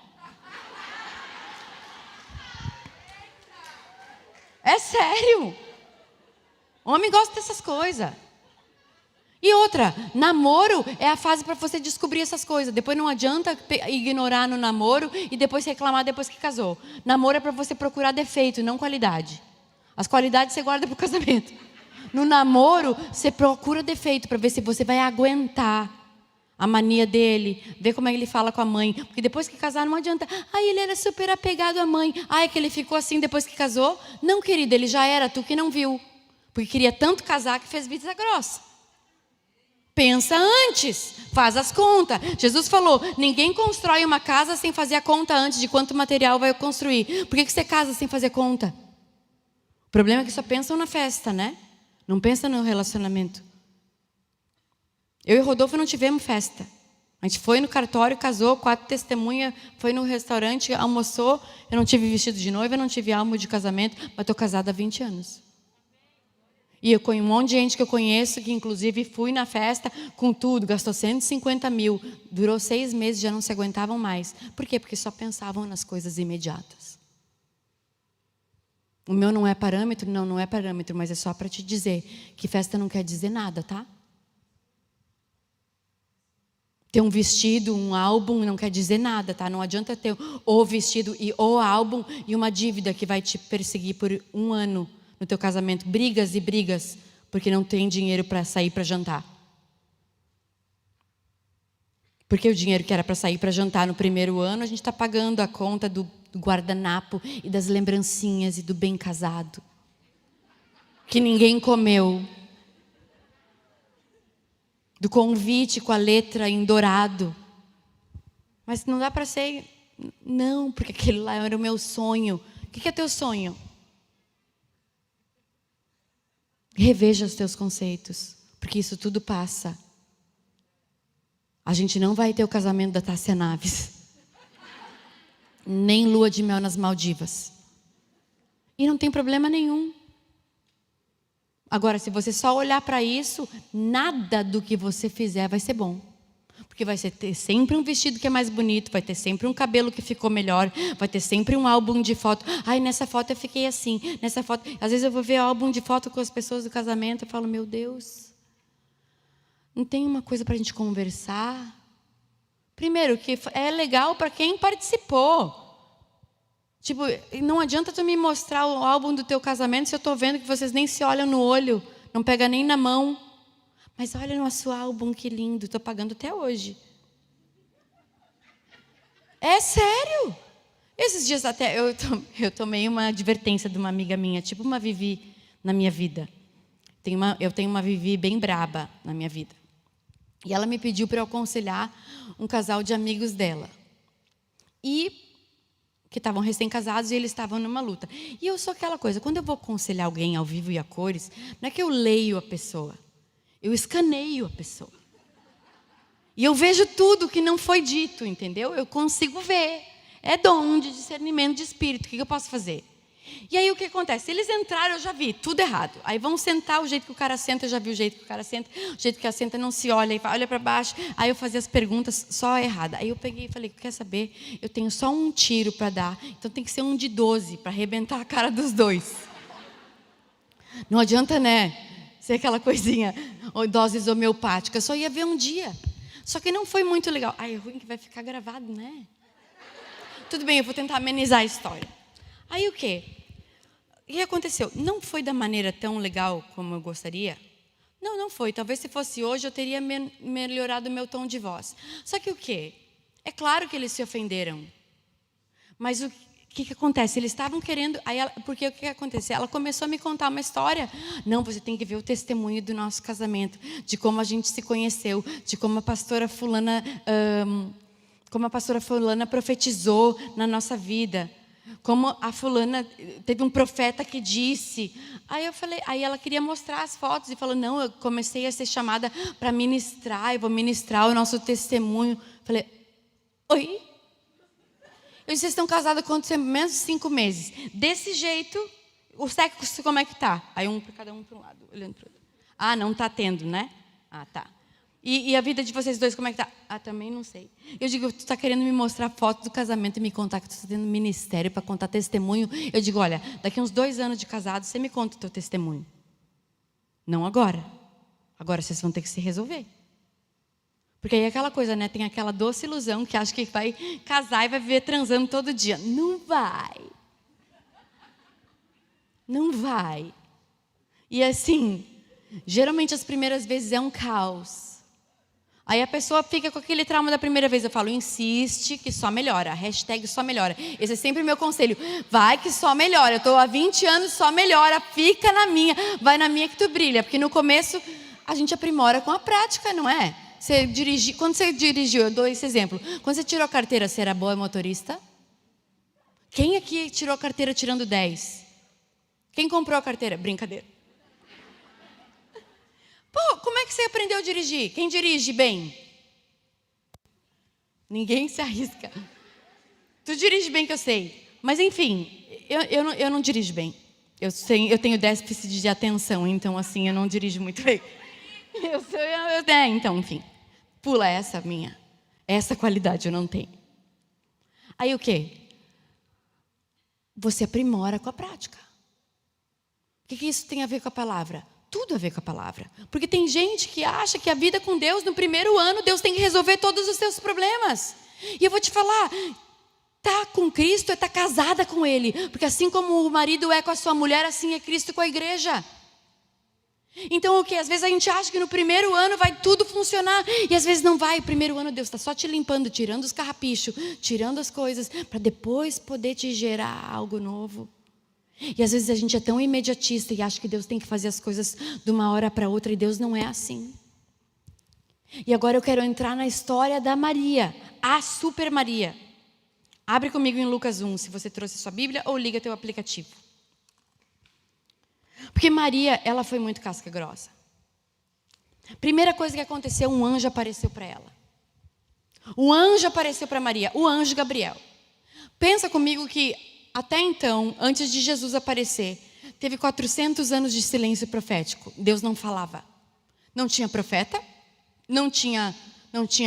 S1: É sério. Homem gosta dessas coisas. E outra, namoro é a fase para você descobrir essas coisas. Depois não adianta ignorar no namoro e depois reclamar depois que casou. Namoro é para você procurar defeito, não qualidade. As qualidades você guarda para o casamento. No namoro, você procura defeito para ver se você vai aguentar a mania dele, ver como é que ele fala com a mãe. Porque depois que casar não adianta. Ele era super apegado à mãe. É que ele ficou assim depois que casou? Não, querido, ele já era, tu que não viu. Porque queria tanto casar que fez vista grossa. pensa antes, faz as contas. Jesus falou, ninguém constrói uma casa sem fazer a conta antes de quanto material vai construir. Por que você casa sem fazer conta? O problema é que só pensam na festa, né? Não pensa no relacionamento. Eu e o Rodolfo não tivemos festa. A gente foi no cartório, casou, 4 testemunhas, foi no restaurante, almoçou. Eu não tive vestido de noiva, não tive álbum de casamento, mas estou casada há 20 anos. E eu conheço um monte de gente que eu conheço, que inclusive fui na festa com tudo, gastou 150 mil, durou 6 meses, já não se aguentavam mais. Por quê? Porque só pensavam nas coisas imediatas. O meu não é parâmetro? Não, não é parâmetro, mas é só para te dizer que festa não quer dizer nada, tá? Ter um vestido, um álbum não quer dizer nada, tá? Não adianta ter o vestido e o álbum e uma dívida que vai te perseguir por 1 ano no teu casamento. Brigas e brigas, porque não tem dinheiro para sair para jantar. Porque o dinheiro que era para sair para jantar no primeiro ano, a gente está pagando a conta do guardanapo e das lembrancinhas e do bem casado. Que ninguém comeu. Do convite com a letra em dourado. Mas não dá para ser... Não, porque aquele lá era o meu sonho. O que é teu sonho? Reveja os teus conceitos, porque isso tudo passa. A gente não vai ter o casamento da Tássia Naves. Nem lua de mel nas Maldivas. E não tem problema nenhum. Agora, se você só olhar para isso, nada do que você fizer vai ser bom. Porque vai ter sempre um vestido que é mais bonito, vai ter sempre um cabelo que ficou melhor, vai ter sempre um álbum de foto. Ai, nessa foto eu fiquei assim, nessa foto... Às vezes eu vou ver álbum de foto com as pessoas do casamento, eu falo, meu Deus, não tem uma coisa para a gente conversar? Primeiro, que é legal para quem participou. Tipo, não adianta tu me mostrar o álbum do teu casamento se eu estou vendo que vocês nem se olham no olho, não pega nem na mão. Mas olha no nosso álbum, que lindo, estou pagando até hoje. É sério. Esses dias até eu tomei uma advertência de uma amiga minha, tipo uma Vivi na minha vida. Eu tenho uma Vivi bem braba na minha vida. E ela me pediu para eu aconselhar um casal de amigos dela. Que estavam recém-casados e eles estavam numa luta. E eu sou aquela coisa, quando eu vou aconselhar alguém ao vivo e a cores, não é que eu leio a pessoa, eu escaneio a pessoa. E eu vejo tudo que não foi dito, entendeu? Eu consigo ver. É dom de discernimento de espírito, o que eu posso fazer? E aí o que acontece? Se eles entraram, eu já vi tudo errado. Aí vão sentar, o jeito que o cara senta, eu já vi o jeito que o cara senta. O jeito que ela senta não se olha, olha para baixo. Aí eu fazia as perguntas só errada. Aí eu peguei e falei, quer saber? Eu tenho só um tiro para dar. Então tem que ser um de 12 para arrebentar a cara dos dois. Não adianta, né? Ser aquela coisinha, doses homeopáticas. Só ia ver um dia. Só que não foi muito legal. Ai, é ruim que vai ficar gravado, né? Tudo bem, eu vou tentar amenizar a história. Aí o quê? O que aconteceu? Não foi da maneira tão legal como eu gostaria? Não, não foi. Talvez se fosse hoje eu teria melhorado o meu tom de voz. Só que o quê? É claro que eles se ofenderam. Mas o que acontece? Eles estavam querendo... Porque o que aconteceu? Ela começou a me contar uma história. Não, você tem que ver o testemunho do nosso casamento. De como a gente se conheceu. De como a pastora fulana... como a pastora fulana profetizou na nossa vida. Como a fulana, teve um profeta que disse. Aí eu falei, aí ela queria mostrar as fotos e falou, não, eu comecei a ser chamada para ministrar, eu vou ministrar o nosso testemunho. Eu falei, oi? Eu disse, vocês estão casados há quanto tempo? Menos de 5 meses. Desse jeito, o sexo como é que tá? Aí cada um para um lado, olhando para o outro. Ah, não está tendo, né? Ah, tá. E a vida de vocês dois, como é que tá? Ah, também não sei. Eu digo, tu está querendo me mostrar foto do casamento e me contar que tu está tendo ministério para contar testemunho. Eu digo, olha, daqui uns 2 anos de casado, você me conta o teu testemunho. Não agora. Agora vocês vão ter que se resolver. Porque aí é aquela coisa, né? Tem aquela doce ilusão que acha que vai casar e vai viver transando todo dia. Não vai. Não vai. E assim, geralmente as primeiras vezes é um caos. Aí a pessoa fica com aquele trauma da primeira vez. Eu falo, insiste que só melhora. Hashtag só melhora. Esse é sempre o meu conselho. Vai que só melhora. Eu estou há 20 anos, só melhora. Fica na minha. Vai na minha que tu brilha. Porque no começo, a gente aprimora com a prática, não é? Quando você dirigiu, eu dou esse exemplo. Quando você tirou a carteira, você era boa motorista? Quem aqui tirou a carteira tirando 10? Quem comprou a carteira? Brincadeira. Pô, como é que você aprendeu a dirigir? Quem dirige bem? Ninguém se arrisca. Tu dirige bem, que eu sei. Mas enfim, eu não dirijo bem. Eu tenho déficit de atenção, então assim, eu não dirijo muito bem. Então, enfim, pula essa minha. Essa qualidade eu não tenho. Aí o quê? Você aprimora com a prática. O que isso tem a ver com a palavra? Tudo a ver com a palavra. Porque tem gente que acha que a vida com Deus, no primeiro ano, Deus tem que resolver todos os seus problemas. E eu vou te falar, tá com Cristo é estar casada com Ele. Porque assim como o marido é com a sua mulher, assim é Cristo com a igreja. Então o que? Às vezes a gente acha que no primeiro ano vai tudo funcionar. E às vezes não vai. O primeiro ano Deus está só te limpando, tirando os carrapichos, tirando as coisas, para depois poder te gerar algo novo. E às vezes a gente é tão imediatista e acha que Deus tem que fazer as coisas de uma hora para outra. E Deus não é assim. E agora eu quero entrar na história da Maria, a Super Maria. Abre comigo em Lucas 1, se você trouxe sua Bíblia, ou liga teu aplicativo. Porque Maria, ela foi muito casca grossa. Primeira coisa que aconteceu, um anjo apareceu para ela. O anjo apareceu para Maria, o anjo Gabriel. Pensa comigo que até então, antes de Jesus aparecer, teve 400 anos de silêncio profético. Deus não falava. Não tinha profeta, não tinha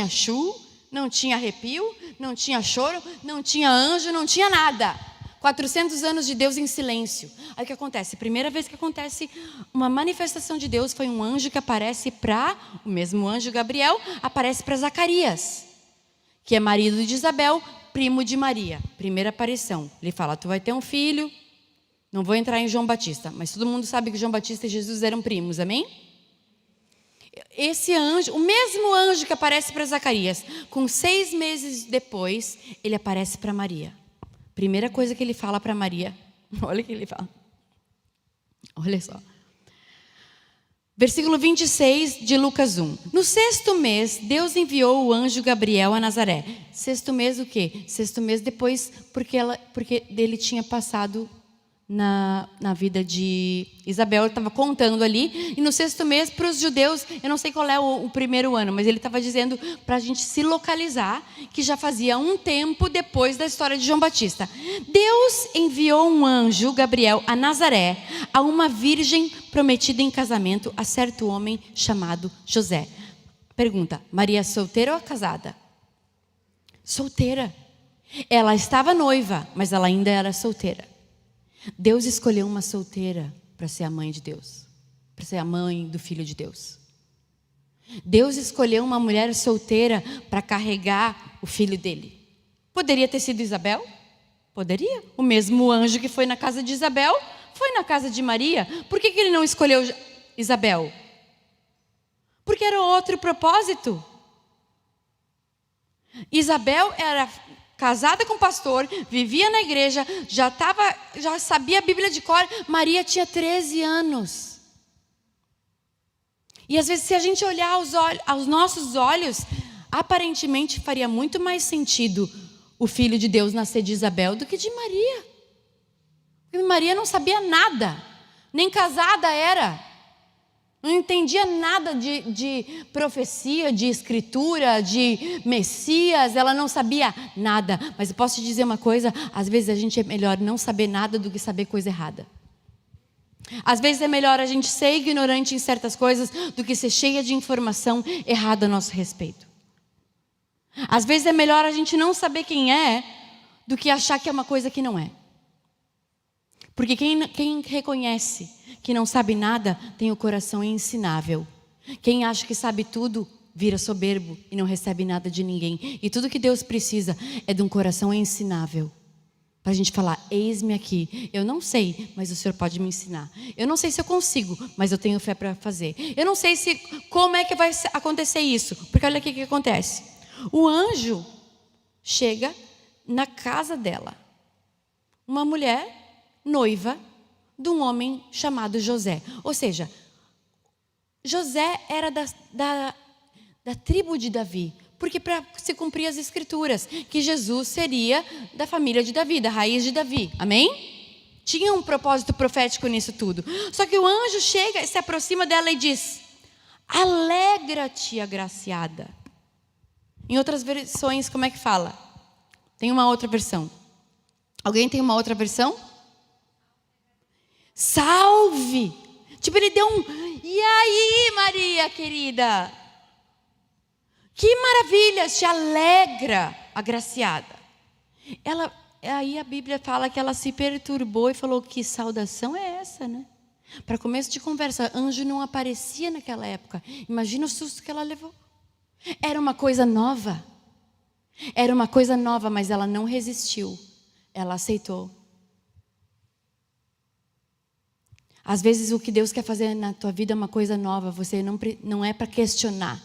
S1: chu, não tinha arrepio, não tinha choro, não tinha anjo, não tinha nada. 400 anos de Deus em silêncio. Aí o que acontece? Primeira vez que acontece uma manifestação de Deus foi um anjo que aparece para, o mesmo anjo Gabriel, aparece para Zacarias, que é marido de Isabel, primo de Maria. Primeira aparição. Ele fala, tu vai ter um filho. Não vou entrar em João Batista, mas todo mundo sabe que João Batista e Jesus eram primos, amém? Esse anjo, o mesmo anjo que aparece para Zacarias, com 6 meses depois, ele aparece para Maria. Primeira coisa que ele fala para Maria, olha o que ele fala. Olha só. Versículo 26 de Lucas 1. No 6º mês, Deus enviou o anjo Gabriel a Nazaré. 6º mês o quê? 6º mês depois, porque ele tinha passado na vida de Isabel, ele estava contando ali, e no 6º mês, para os judeus, eu não sei qual é o primeiro ano, mas ele estava dizendo para a gente se localizar, que já fazia um tempo depois da história de João Batista. Deus enviou um anjo, Gabriel, a Nazaré, a uma virgem prometida em casamento a certo homem chamado José. Pergunta, Maria é solteira ou casada? Solteira. Ela estava noiva, mas ela ainda era solteira. Deus escolheu uma solteira para ser a mãe de Deus, para ser a mãe do Filho de Deus. Deus escolheu uma mulher solteira para carregar o filho dele. Poderia ter sido Isabel? Poderia. O mesmo anjo que foi na casa de Isabel, foi na casa de Maria. Por que ele não escolheu Isabel? Porque era outro propósito. Isabel era casada com o pastor, vivia na igreja, já sabia a Bíblia de cor. Maria tinha 13 anos. E às vezes, se a gente olhar aos nossos olhos, aparentemente faria muito mais sentido o Filho de Deus nascer de Isabel do que de Maria. Porque Maria não sabia nada, nem casada era. Não entendia nada de profecia, de escritura, de Messias. Ela não sabia nada. Mas eu posso te dizer uma coisa, às vezes a gente é melhor não saber nada do que saber coisa errada. Às vezes é melhor a gente ser ignorante em certas coisas do que ser cheia de informação errada a nosso respeito. Às vezes é melhor a gente não saber quem é do que achar que é uma coisa que não é. Porque quem reconhece que não sabe nada tem o coração ensinável. Quem acha que sabe tudo vira soberbo e não recebe nada de ninguém. E tudo que Deus precisa é de um coração ensinável. Para a gente falar, eis-me aqui. Eu não sei, mas o Senhor pode me ensinar. Eu não sei se eu consigo, mas eu tenho fé para fazer. Eu não sei como é que vai acontecer isso. Porque olha aqui o que acontece. O anjo chega na casa dela. Uma mulher noiva de um homem chamado José. Ou seja, José era da tribo de Davi, porque para se cumprir as escrituras, que Jesus seria da família de Davi, da raiz de Davi, amém? Tinha um propósito profético nisso tudo. Só que o anjo chega, se aproxima dela e diz: alegra-te, agraciada. Em outras versões, como é que fala? Tem uma outra versão. Alguém tem uma outra versão? Salve! Tipo, ele deu e aí, Maria querida? Que maravilha, te alegra, agraciada. Aí a Bíblia fala que ela se perturbou e falou: que saudação é essa, né? Para começo de conversa, anjo não aparecia naquela época. Imagina o susto que ela levou. Era uma coisa nova. Era uma coisa nova, mas ela não resistiu. Ela aceitou. Às vezes o que Deus quer fazer na tua vida é uma coisa nova. Você não é para questionar.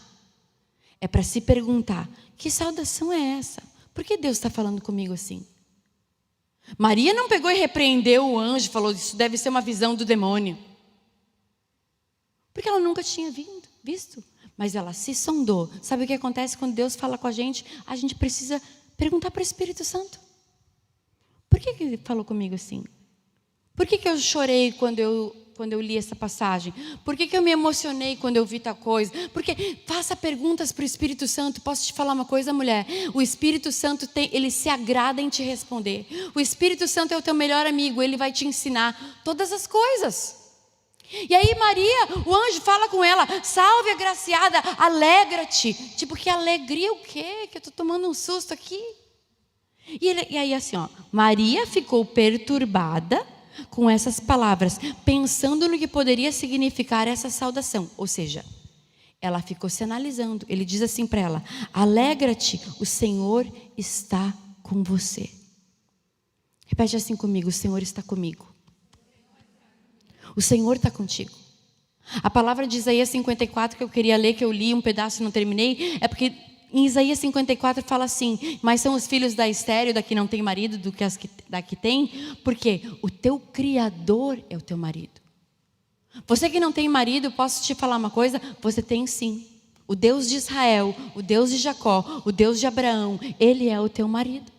S1: É para se perguntar: que saudação é essa? Por que Deus está falando comigo assim? Maria não pegou e repreendeu o anjo, falou: isso deve ser uma visão do demônio. Porque ela nunca tinha visto. Mas ela se sondou. Sabe o que acontece quando Deus fala com a gente? A gente precisa perguntar para o Espírito Santo: por que ele falou comigo assim? Por que eu chorei quando eu li essa passagem? Por que eu me emocionei quando eu vi tal coisa? Porque faça perguntas para o Espírito Santo. Posso te falar uma coisa, mulher? O Espírito Santo ele se agrada em te responder. O Espírito Santo é o teu melhor amigo. Ele vai te ensinar todas as coisas. E aí Maria, o anjo fala com ela: salve, agraciada, alegra-te. Tipo, que alegria o quê? Que eu estou tomando um susto aqui. E aí assim, Maria ficou perturbada com essas palavras, pensando no que poderia significar essa saudação. Ou seja, ela ficou se analisando. Ele diz assim para ela: alegra-te, o Senhor está com você. Repete assim comigo: o Senhor está comigo. O Senhor está contigo. A palavra de Isaías 54 que eu queria ler, que eu li um pedaço e não terminei, é porque em Isaías 54 fala assim: mas são os filhos da estéril, da que não tem marido, do que da que tem, porque o teu Criador é o teu marido. Você que não tem marido, posso te falar uma coisa? Você tem sim. O Deus de Israel, o Deus de Jacó, o Deus de Abraão, Ele é o teu marido.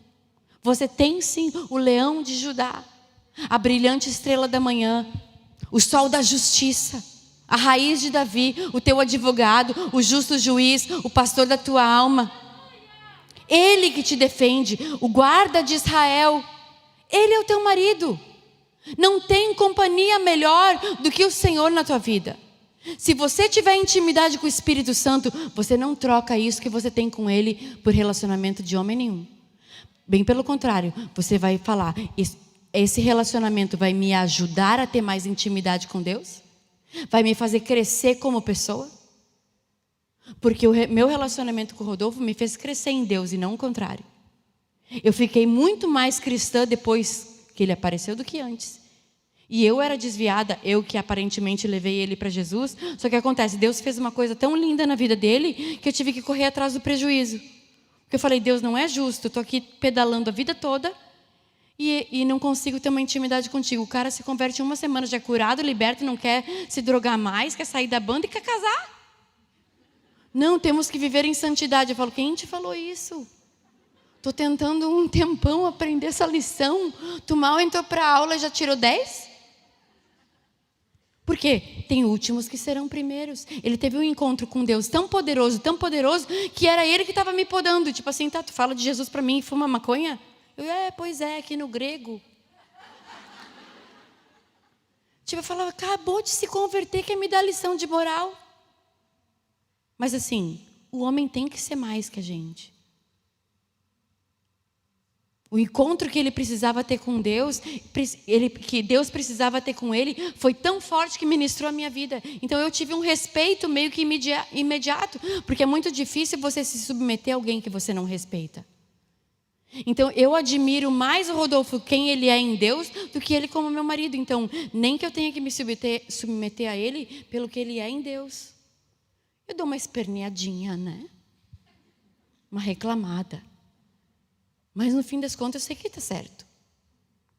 S1: Você tem sim o leão de Judá, a brilhante estrela da manhã, o sol da justiça, a raiz de Davi, o teu advogado, o justo juiz, o pastor da tua alma. Ele que te defende, o guarda de Israel. Ele é o teu marido. Não tem companhia melhor do que o Senhor na tua vida. Se você tiver intimidade com o Espírito Santo, você não troca isso que você tem com Ele por relacionamento de homem nenhum. Bem pelo contrário, você vai falar: esse relacionamento vai me ajudar a ter mais intimidade com Deus? Vai me fazer crescer como pessoa? Porque o meu relacionamento com o Rodolfo me fez crescer em Deus e não o contrário. Eu fiquei muito mais cristã depois que ele apareceu do que antes. E eu era desviada, eu que aparentemente levei ele para Jesus. Só que acontece, Deus fez uma coisa tão linda na vida dele que eu tive que correr atrás do prejuízo. Porque eu falei: Deus, não é justo, eu estou aqui pedalando a vida toda e não consigo ter uma intimidade contigo. O cara se converte em uma semana, já é curado, liberto, não quer se drogar mais, quer sair da banda e quer casar. Não, temos que viver em santidade. Eu falo: quem te falou isso? Estou tentando um tempão aprender essa lição. Tu mal entrou para a aula e já tirou 10? Por quê? Tem últimos que serão primeiros. Ele teve um encontro com Deus tão poderoso, que era Ele que estava me podando. Tipo assim: tá, tu fala de Jesus para mim e fuma maconha? Pois é, aqui no grego. Tipo, eu falava: acabou de se converter, quer me dar lição de moral. Mas assim, o homem tem que ser mais que a gente. O encontro que ele precisava ter com Deus, que Deus precisava ter com ele, foi tão forte que ministrou a minha vida. Então eu tive um respeito meio que imediato, porque é muito difícil você se submeter a alguém que você não respeita. Então eu admiro mais o Rodolfo, quem ele é em Deus, do que ele como meu marido. Então nem que eu tenha que me submeter a ele pelo que ele é em Deus. Eu dou uma esperneadinha, né? Uma reclamada. Mas no fim das contas eu sei que está certo.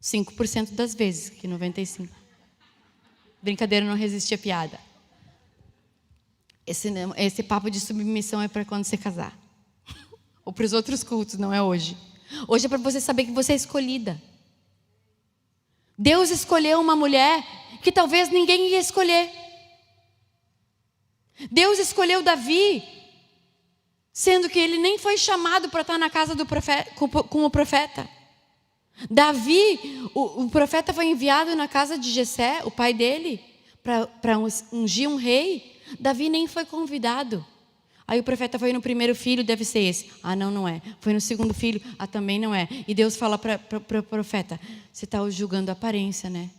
S1: 5% das vezes, que 95%. Brincadeira, não resisti à piada. Esse papo de submissão é para quando você casar. Ou para os outros cultos, não é hoje. Hoje é para você saber que você é escolhida. Deus escolheu uma mulher que talvez ninguém ia escolher. Deus escolheu Davi, sendo que ele nem foi chamado para estar na casa do profeta, com o profeta. Davi, o profeta foi enviado na casa de Jessé, o pai dele, para ungir um rei. Davi nem foi convidado. Aí o profeta foi no primeiro filho, deve ser esse. Ah, não é. Foi no segundo filho, também não é. E Deus fala para o profeta, você está julgando a aparência, né?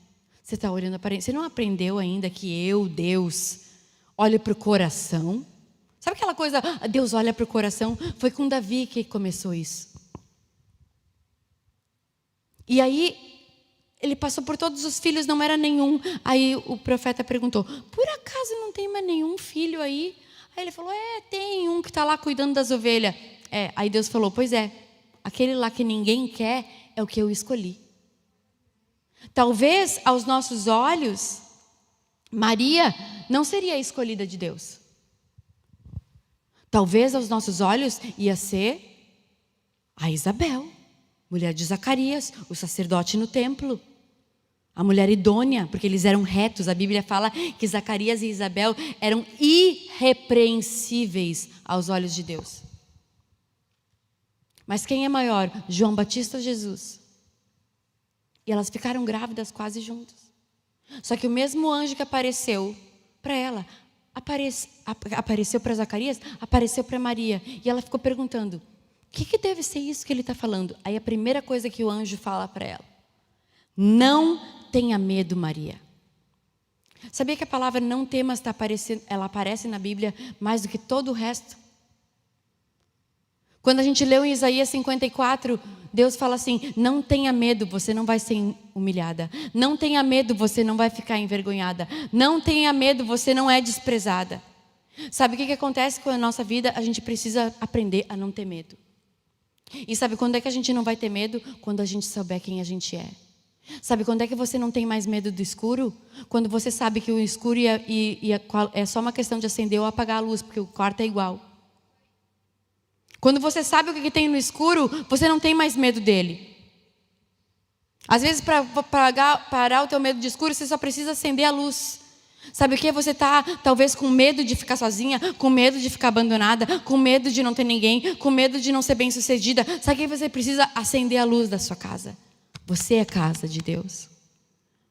S1: Você está olhando a aparência. Você não aprendeu ainda que eu, Deus, olho para o coração? Sabe aquela coisa, Deus olha para o coração? Foi com Davi que começou isso. E aí, ele passou por todos os filhos, não era nenhum. Aí o profeta perguntou, por acaso não tem mais nenhum filho aí? Aí ele falou, tem um que está lá cuidando das ovelhas. Aí Deus falou, pois é, aquele lá que ninguém quer é o que eu escolhi. Talvez aos nossos olhos, Maria não seria a escolhida de Deus. Talvez aos nossos olhos ia ser a Isabel, mulher de Zacarias, o sacerdote no templo. A mulher idônea, porque eles eram retos. A Bíblia fala que Zacarias e Isabel eram irrepreensíveis aos olhos de Deus. Mas quem é maior? João Batista ou Jesus? E elas ficaram grávidas quase juntas. Só que o mesmo anjo que apareceu para ela, apareceu para Zacarias, apareceu para Maria. E ela ficou perguntando, o que deve ser isso que ele está falando? Aí a primeira coisa que o anjo fala para ela, não tenha medo, Maria. Sabia que a palavra não temas ela aparece na Bíblia mais do que todo o resto? Quando a gente leu em Isaías 54, Deus fala assim, não tenha medo, você não vai ser humilhada. Não tenha medo, você não vai ficar envergonhada. Não tenha medo, você não é desprezada. Sabe o que acontece com a nossa vida? A gente precisa aprender a não ter medo. E sabe quando é que a gente não vai ter medo? Quando a gente souber quem a gente é. Sabe quando é que você não tem mais medo do escuro? Quando você sabe que o escuro é só uma questão de acender ou apagar a luz, porque o quarto é igual. Quando você sabe o que tem no escuro, você não tem mais medo dele. Às vezes, para parar o teu medo de escuro, você só precisa acender a luz. Sabe o que? Você está talvez com medo de ficar sozinha, com medo de ficar abandonada, com medo de não ter ninguém, com medo de não ser bem-sucedida. Sabe o que? Você precisa acender a luz da sua casa. Você é casa de Deus.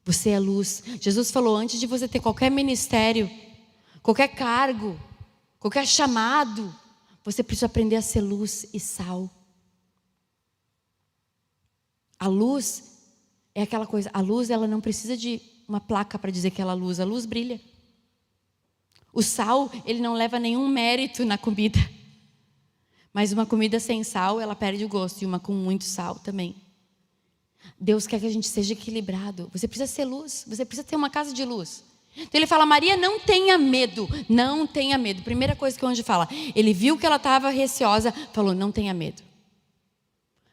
S1: Você é luz. Jesus falou, antes de você ter qualquer ministério, qualquer cargo, qualquer chamado, você precisa aprender a ser luz e sal. A luz é aquela coisa, a luz ela não precisa de uma placa para dizer que ela luz, a luz brilha. O sal, ele não leva nenhum mérito na comida. Mas uma comida sem sal, ela perde o gosto, e uma com muito sal também. Deus quer que a gente seja equilibrado. Você precisa ser luz, você precisa ter uma casa de luz. Então ele fala, Maria, não tenha medo, não tenha medo. Primeira coisa que o anjo fala, ele viu que ela estava receosa, falou, não tenha medo.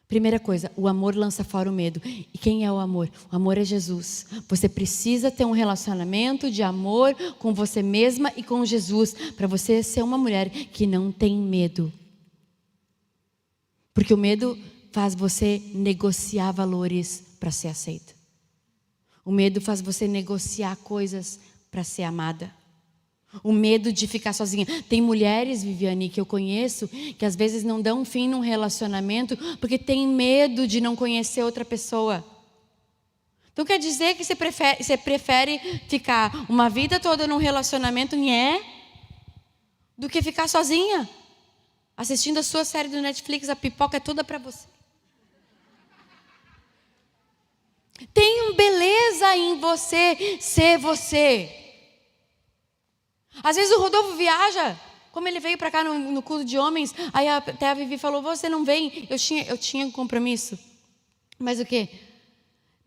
S1: Primeira coisa, o amor lança fora o medo. E quem é o amor? O amor é Jesus. Você precisa ter um relacionamento de amor com você mesma e com Jesus, para você ser uma mulher que não tem medo. Porque o medo faz você negociar valores para ser aceita. O medo faz você negociar coisas para ser amada. O medo de ficar sozinha. Tem mulheres, Viviane, que eu conheço, que às vezes não dão fim num relacionamento porque tem medo de não conhecer outra pessoa. Então quer dizer que você prefere ficar uma vida toda num relacionamento do que ficar sozinha, assistindo a sua série do Netflix, a pipoca é toda para você. Tem beleza em você ser você. Às vezes o Rodolfo viaja, como ele veio para cá no culto de homens, aí até a Vivi falou, você não vem? Eu tinha um compromisso. Mas o quê?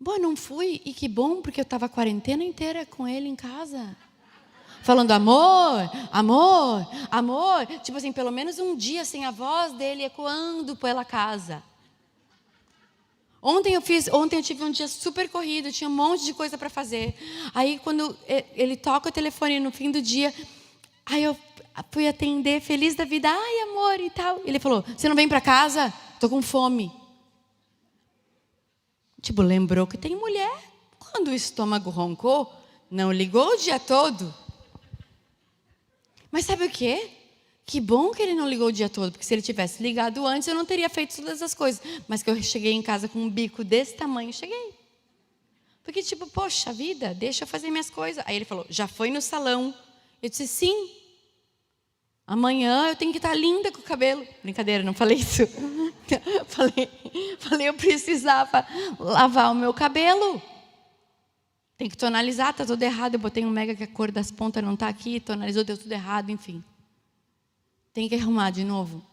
S1: Bom, não fui, e que bom, porque eu estava a quarentena inteira com ele em casa. Falando amor, amor, amor. Tipo assim, pelo menos um dia sem a voz dele ecoando pela casa. Ontem eu tive um dia super corrido, tinha um monte de coisa para fazer. Aí quando ele toca o telefone no fim do dia, aí fui atender, feliz da vida. Ai, amor, e tal. Ele falou, você não vem para casa? Tô com fome. Tipo, lembrou que tem mulher. Quando o estômago roncou, não ligou o dia todo. Mas sabe o quê? Que bom que ele não ligou o dia todo, porque se ele tivesse ligado antes, eu não teria feito todas as coisas. Mas que eu cheguei em casa com um bico desse tamanho, cheguei. Porque tipo, poxa vida, deixa eu fazer minhas coisas. Aí ele falou, já foi no salão? Eu disse, sim. Amanhã eu tenho que estar linda com o cabelo. Brincadeira, não falei isso. falei, eu precisava lavar o meu cabelo. Tem que tonalizar, tá tudo errado. Eu botei um mega que a cor das pontas não tá aqui, tonalizou, deu tudo errado, enfim. Tem que arrumar de novo.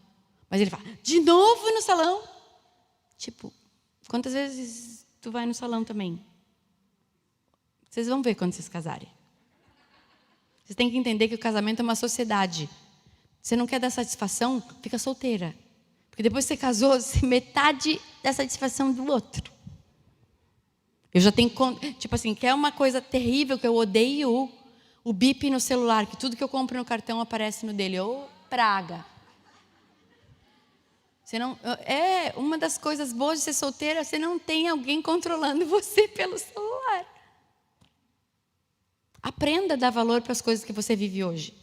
S1: Mas ele fala, de novo no salão? Tipo, quantas vezes tu vai no salão também? Vocês vão ver quando vocês casarem. Vocês têm que entender que o casamento é uma sociedade. Você não quer dar satisfação? Fica solteira. Porque depois que você casou, você metade da satisfação do outro. Eu já tenho, tipo assim, que é uma coisa terrível que eu odeio, o bip no celular, que tudo que eu compro no cartão aparece no dele. Ô, praga. Você não, é uma das coisas boas de ser solteira, você não tem alguém controlando você pelo celular. Aprenda a dar valor para as coisas que você vive hoje.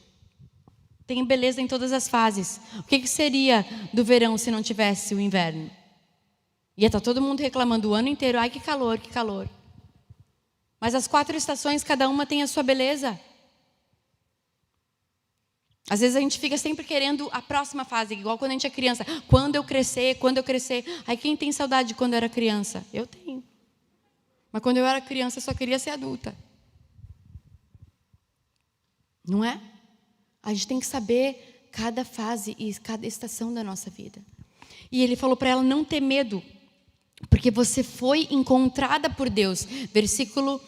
S1: Tem beleza em todas as fases. O que seria do verão se não tivesse o inverno? Ia estar todo mundo reclamando o ano inteiro. Ai, que calor, que calor. Mas as 4 estações, cada uma tem a sua beleza. Às vezes a gente fica sempre querendo a próxima fase, igual quando a gente é criança. Quando eu crescer, quando eu crescer. Ai, quem tem saudade de quando eu era criança? Eu tenho. Mas quando eu era criança, eu só queria ser adulta. Não é? A gente tem que saber cada fase e cada estação da nossa vida. E ele falou para ela não ter medo, porque você foi encontrada por Deus. Versículo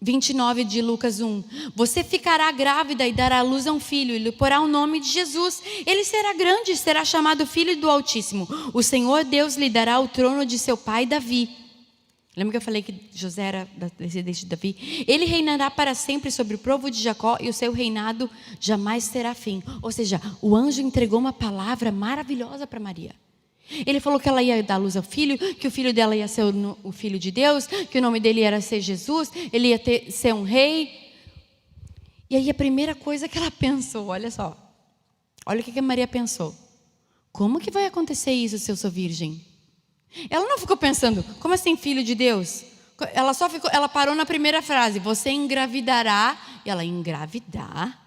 S1: 29 de Lucas 1. Você ficará grávida e dará à luz a um filho, e lhe porá o nome de Jesus. Ele será grande e será chamado Filho do Altíssimo. O Senhor Deus lhe dará o trono de seu pai Davi. Lembra que eu falei que José era da descendência de Davi? Ele reinará para sempre sobre o povo de Jacó, e o seu reinado jamais terá fim. Ou seja, o anjo entregou uma palavra maravilhosa para Maria. Ele falou que ela ia dar luz ao filho, que o filho dela ia ser o filho de Deus, que o nome dele ia ser Jesus, ele ia ser um rei. E aí a primeira coisa que ela pensou, olha só. Olha o que a Maria pensou. Como que vai acontecer isso se eu sou virgem? Ela não ficou pensando, como assim filho de Deus? Ela parou na primeira frase, você engravidará. E ela, engravidar?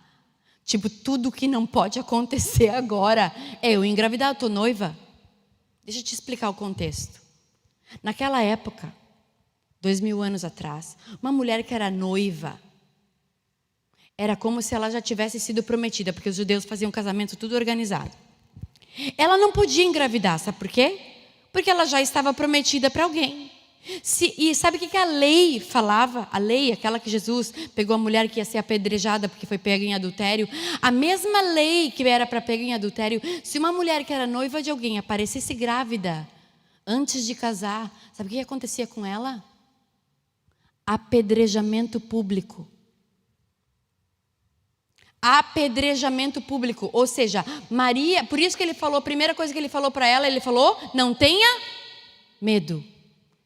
S1: Tipo, tudo que não pode acontecer agora é eu engravidar, eu estou noiva. Deixa eu te explicar o contexto. Naquela época, 2000 anos atrás, uma mulher que era noiva, era como se ela já tivesse sido prometida, porque os judeus faziam casamento tudo organizado. Ela não podia engravidar, sabe por quê? Porque ela já estava prometida para alguém. E sabe o que a lei falava? A lei, aquela que Jesus pegou a mulher que ia ser apedrejada porque foi pega em adultério. A mesma lei que era para pegar em adultério. Se uma mulher que era noiva de alguém aparecesse grávida antes de casar, sabe o que acontecia com ela? Apedrejamento público. Apedrejamento público. Ou seja, Maria, por isso que ele falou, a primeira coisa que ele falou para ela, ele falou, não tenha medo.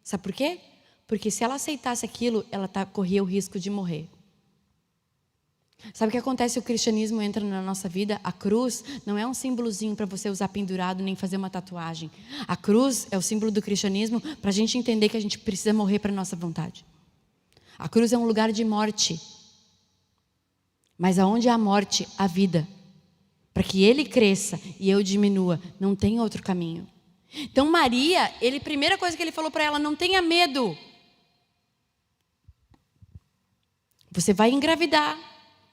S1: Sabe por quê? Porque se ela aceitasse aquilo, ela corria o risco de morrer. Sabe o que acontece? O cristianismo entra na nossa vida. A cruz não é um símbolozinho para você usar pendurado, nem fazer uma tatuagem. A cruz é o símbolo do cristianismo para a gente entender que a gente precisa morrer para a nossa vontade. A cruz é um lugar de morte. Mas aonde há morte, há vida. Para que ele cresça e eu diminua, não tem outro caminho. Então Maria, a primeira coisa que ele falou para ela, não tenha medo. Você vai engravidar.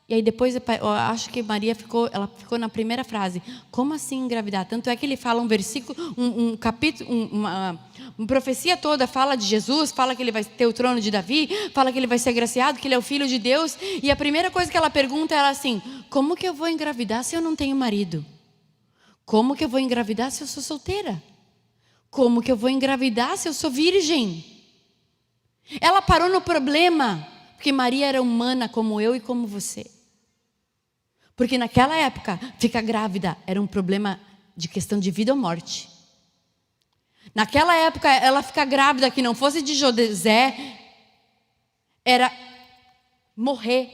S1: E aí depois, eu acho que Maria ela ficou na primeira frase. Como assim engravidar? Tanto é que ele fala um versículo, um capítulo, uma profecia toda, fala de Jesus, fala que ele vai ter o trono de Davi, fala que ele vai ser agraciado, que ele é o filho de Deus. E a primeira coisa que ela pergunta é assim, como que eu vou engravidar se eu não tenho marido? Como que eu vou engravidar se eu sou solteira? Como que eu vou engravidar se eu sou virgem? Ela parou no problema, porque Maria era humana como eu e como você. Porque naquela época, ficar grávida era um problema de questão de vida ou morte. Naquela época, ela ficar grávida que não fosse de José, era morrer.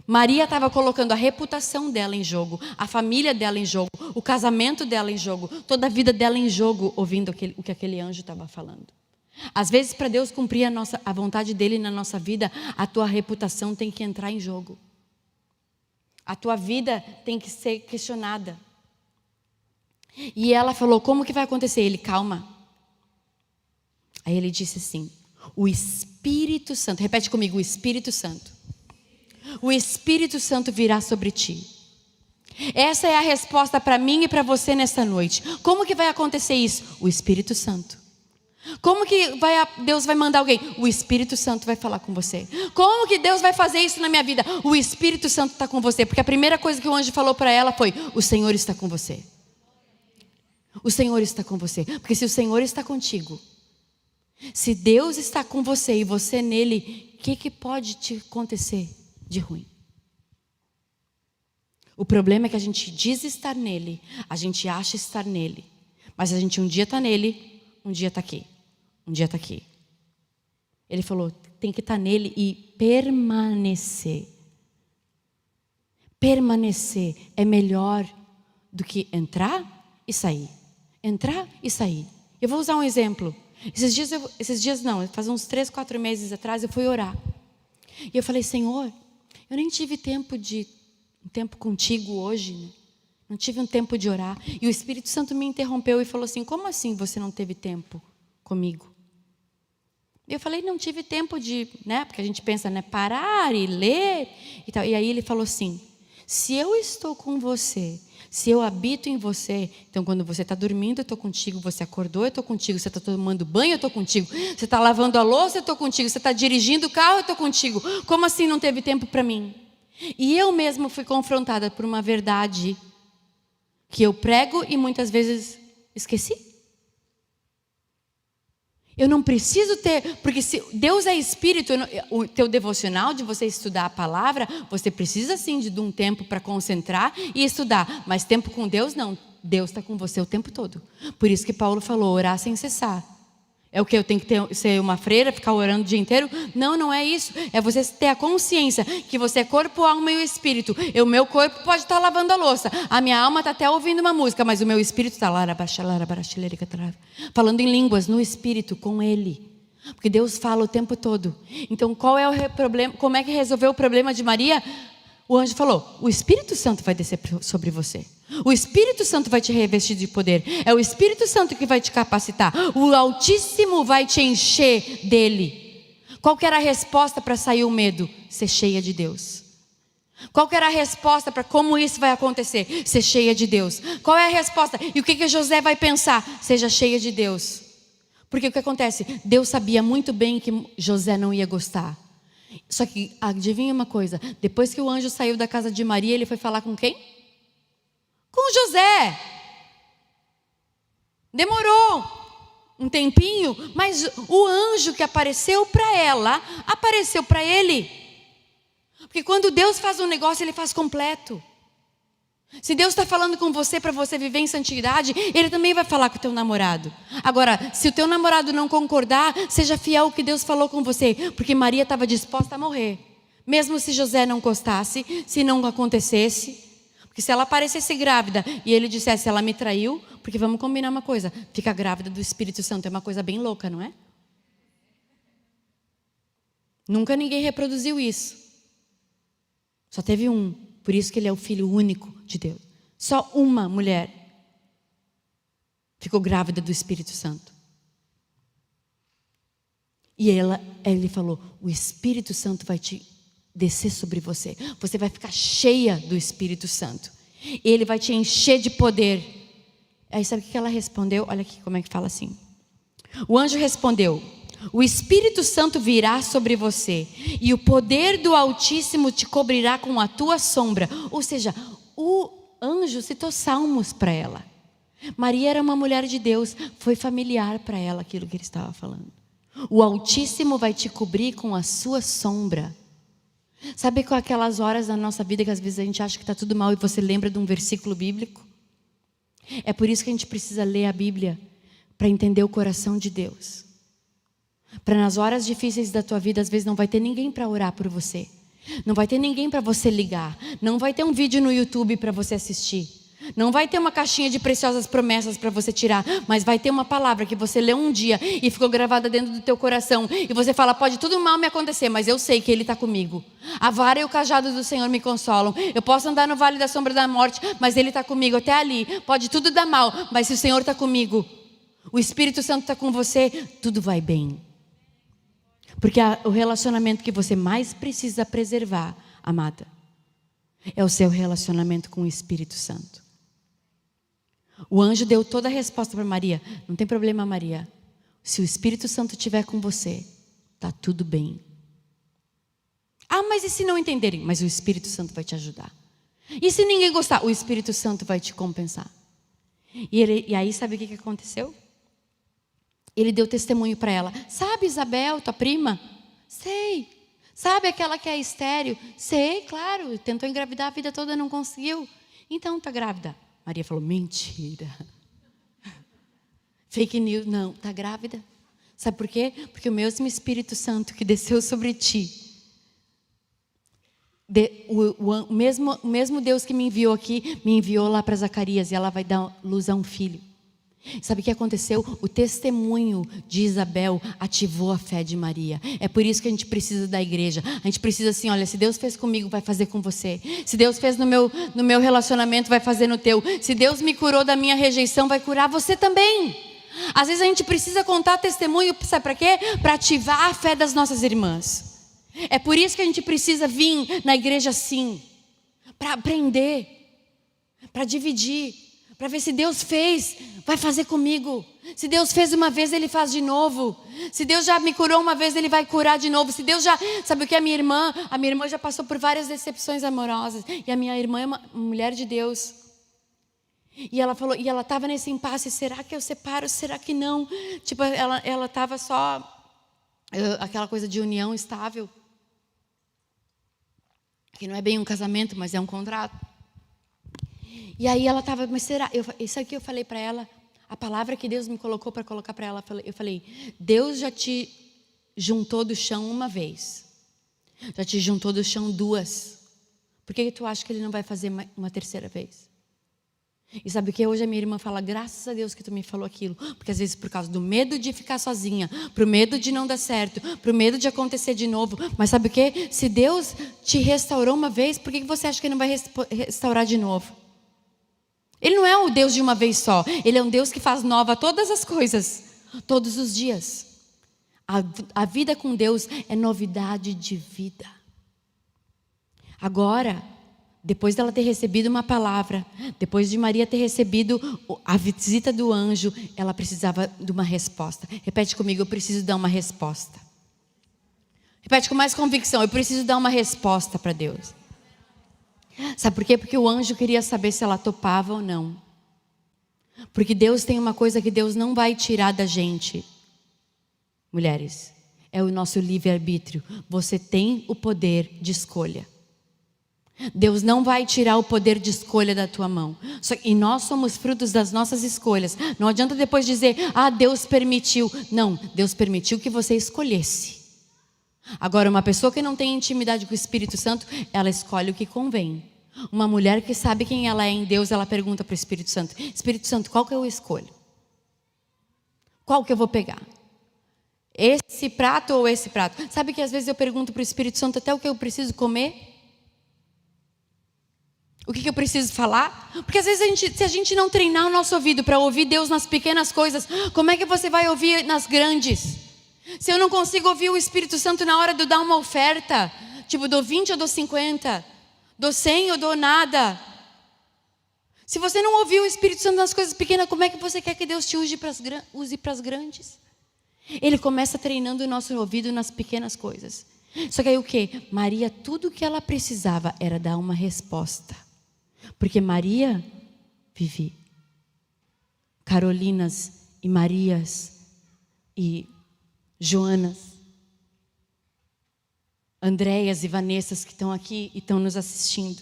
S1: Maria estava colocando a reputação dela em jogo, a família dela em jogo, o casamento dela em jogo, toda a vida dela em jogo, ouvindo o que aquele anjo estava falando. Às vezes, para Deus cumprir a vontade dele na nossa vida, a tua reputação tem que entrar em jogo. A tua vida tem que ser questionada. E ela falou, como que vai acontecer? Ele, calma. Aí ele disse assim, o Espírito Santo, repete comigo, o Espírito Santo. O Espírito Santo virá sobre ti. Essa é a resposta para mim e para você nessa noite. Como que vai acontecer isso? O Espírito Santo. Como que Deus vai mandar alguém? O Espírito Santo vai falar com você. Como que Deus vai fazer isso na minha vida? O Espírito Santo está com você. Porque a primeira coisa que o anjo falou para ela foi, o Senhor está com você. O Senhor está com você. Porque se o Senhor está contigo, se Deus está com você e você nele, o que pode te acontecer de ruim? O problema é que a gente diz estar nele, a gente acha estar nele, mas a gente um dia está nele, um dia está aqui, um dia está aqui. Ele falou, tem que estar nele e permanecer. Permanecer é melhor do que entrar e sair. Entrar e sair. Eu vou usar um exemplo. Esses dias não, faz uns 3, 4 meses atrás eu fui orar. E eu falei, Senhor, eu nem tive um tempo contigo hoje, né? Não tive um tempo de orar. E o Espírito Santo me interrompeu e falou assim, como assim você não teve tempo comigo? Eu falei, não tive tempo de, né? Porque a gente pensa, né? Parar e ler e tal. E aí ele falou assim, se eu estou com você, se eu habito em você, então quando você está dormindo, eu estou contigo, você acordou, eu estou contigo, você está tomando banho, eu estou contigo, você está lavando a louça, eu estou contigo, você está dirigindo o carro, eu estou contigo. Como assim não teve tempo para mim? E eu mesma fui confrontada por uma verdade que eu prego e muitas vezes esqueci. Eu não preciso ter, porque se Deus é Espírito, o teu devocional de você estudar a palavra, você precisa sim de um tempo para concentrar e estudar, mas tempo com Deus não, Deus está com você o tempo todo. Por isso que Paulo falou, orar sem cessar. É o que eu tenho que ser uma freira, ficar orando o dia inteiro? Não, não é isso. É você ter a consciência que você é corpo, alma e o espírito. O meu corpo pode estar lavando a louça, a minha alma está até ouvindo uma música, mas o meu espírito está falando em línguas no espírito com Ele. Porque Deus fala o tempo todo. Então qual é o problema? Como é que resolveu o problema de Maria? O anjo falou, o Espírito Santo vai descer sobre você. O Espírito Santo vai te revestir de poder. É o Espírito Santo que vai te capacitar. O Altíssimo vai te encher dele. Qual que era a resposta para sair o medo? Ser cheia de Deus. Qual que era a resposta para como isso vai acontecer? Ser cheia de Deus. Qual é a resposta? E o que José vai pensar? Seja cheia de Deus. Porque o que acontece? Deus sabia muito bem que José não ia gostar. Só que, adivinha uma coisa, depois que o anjo saiu da casa de Maria, ele foi falar com quem? Com José. Demorou um tempinho, mas o anjo que apareceu para ela, apareceu para ele. Porque quando Deus faz um negócio, Ele faz completo. Se Deus está falando com você para você viver em santidade, Ele também vai falar com o teu namorado. Agora, se o teu namorado não concordar, seja fiel ao que Deus falou com você. Porque Maria estava disposta a morrer. Mesmo se José não gostasse, se não acontecesse. Porque se ela aparecesse grávida e ele dissesse, ela me traiu, porque vamos combinar uma coisa, ficar grávida do Espírito Santo é uma coisa bem louca, não é? Nunca ninguém reproduziu isso. Só teve um. Por isso que ele é o filho único de Deus. Só uma mulher ficou grávida do Espírito Santo. E ele falou, o Espírito Santo vai te descer sobre você. Você vai ficar cheia do Espírito Santo. Ele vai te encher de poder. Aí sabe o que ela respondeu? Olha aqui como é que fala assim. O anjo respondeu, o Espírito Santo virá sobre você e o poder do Altíssimo te cobrirá com a tua sombra. Ou seja, o anjo citou salmos para ela. Maria era uma mulher de Deus, foi familiar para ela aquilo que ele estava falando. O Altíssimo vai te cobrir com a sua sombra. Sabe com aquelas horas da nossa vida que às vezes a gente acha que está tudo mal e você lembra de um versículo bíblico? É por isso que a gente precisa ler a Bíblia, para entender o coração de Deus. Para nas horas difíceis da tua vida, às vezes não vai ter ninguém para orar por você. Não vai ter ninguém para você ligar. Não vai ter um vídeo no YouTube para você assistir. Não vai ter uma caixinha de preciosas promessas para você tirar. Mas vai ter uma palavra que você leu um dia e ficou gravada dentro do teu coração. E você fala, pode tudo mal me acontecer, mas eu sei que Ele está comigo. A vara e o cajado do Senhor me consolam. Eu posso andar no vale da sombra da morte, mas Ele está comigo até ali. Pode tudo dar mal, mas se o Senhor está comigo, o Espírito Santo está com você, tudo vai bem. Porque o relacionamento que você mais precisa preservar, amada, é o seu relacionamento com o Espírito Santo. O anjo deu toda a resposta para Maria. Não tem problema, Maria. Se o Espírito Santo estiver com você, está tudo bem. Ah, mas e se não entenderem? Mas o Espírito Santo vai te ajudar. E se ninguém gostar? O Espírito Santo vai te compensar. E aí sabe o que aconteceu? Ele deu testemunho para ela. Sabe Isabel, tua prima? Sei. Sabe aquela que é estéril? Sei, claro. Tentou engravidar a vida toda, não conseguiu. Então está grávida. Maria falou, mentira. Fake news. Não, está grávida. Sabe por quê? Porque o mesmo Espírito Santo que desceu sobre ti, o mesmo Deus que me enviou aqui, me enviou lá para Zacarias, e ela vai dar luz a um filho. Sabe o que aconteceu? O testemunho de Isabel ativou a fé de Maria. É por isso que a gente precisa da igreja. A gente precisa assim, olha, se Deus fez comigo, vai fazer com você. Se Deus fez no meu relacionamento, vai fazer no teu. Se Deus me curou da minha rejeição, vai curar você também. Às vezes a gente precisa contar testemunho, sabe para quê? Para ativar a fé das nossas irmãs. É por isso que a gente precisa vir na igreja assim, para aprender, para dividir. Para ver se Deus fez, vai fazer comigo. Se Deus fez uma vez, Ele faz de novo. Se Deus já me curou uma vez, Ele vai curar de novo. Se Deus já... Sabe o que? A minha irmã já passou por várias decepções amorosas. E a minha irmã é uma mulher de Deus. E ela falou, e ela estava nesse impasse, será que eu separo, será que não? Tipo, ela estava só... aquela coisa de união estável. Que não é bem um casamento, mas é um contrato. E aí ela estava, mas será? Isso aqui eu falei para ela, a palavra que Deus me colocou para colocar para ela, eu falei, Deus já te juntou do chão uma vez, já te juntou do chão duas, por que tu acha que Ele não vai fazer uma terceira vez? E sabe o que? Hoje a minha irmã fala, graças a Deus que tu me falou aquilo, porque às vezes por causa do medo de ficar sozinha, pro medo de não dar certo, pro medo de acontecer de novo, mas sabe o que? Se Deus te restaurou uma vez, por que você acha que Ele não vai restaurar de novo? Ele não é o Deus de uma vez só. Ele é um Deus que faz nova todas as coisas, todos os dias. A vida com Deus é novidade de vida. Agora, depois dela ter recebido uma palavra, depois de Maria ter recebido a visita do anjo, ela precisava de uma resposta. Repete comigo, eu preciso dar uma resposta. Repete com mais convicção, eu preciso dar uma resposta para Deus. Sabe por quê? Porque o anjo queria saber se ela topava ou não. Porque Deus tem uma coisa que Deus não vai tirar da gente. Mulheres, é o nosso livre-arbítrio. Você tem o poder de escolha. Deus não vai tirar o poder de escolha da tua mão. E nós somos frutos das nossas escolhas. Não adianta depois dizer, Deus permitiu. Não, Deus permitiu que você escolhesse. Agora, uma pessoa que não tem intimidade com o Espírito Santo, ela escolhe o que convém. Uma mulher que sabe quem ela é em Deus, ela pergunta para o Espírito Santo, Espírito Santo, qual que eu escolho? Qual que eu vou pegar? Esse prato ou esse prato? Sabe que às vezes eu pergunto para o Espírito Santo até o que eu preciso comer? O que eu preciso falar? Porque às vezes se a gente não treinar o nosso ouvido para ouvir Deus nas pequenas coisas, como é que você vai ouvir nas grandes? Se eu não consigo ouvir o Espírito Santo na hora de dar uma oferta, tipo, dou 20 ou dou 50, dou 100 ou dou nada. Se você não ouvir o Espírito Santo nas coisas pequenas, como é que você quer que Deus te use para as grandes? Ele começa treinando o nosso ouvido nas pequenas coisas. Só que aí o quê? Maria, tudo o que ela precisava era dar uma resposta. Porque Maria vive Carolinas e Marias e Joanas. Andréias e Vanessas que estão aqui e estão nos assistindo.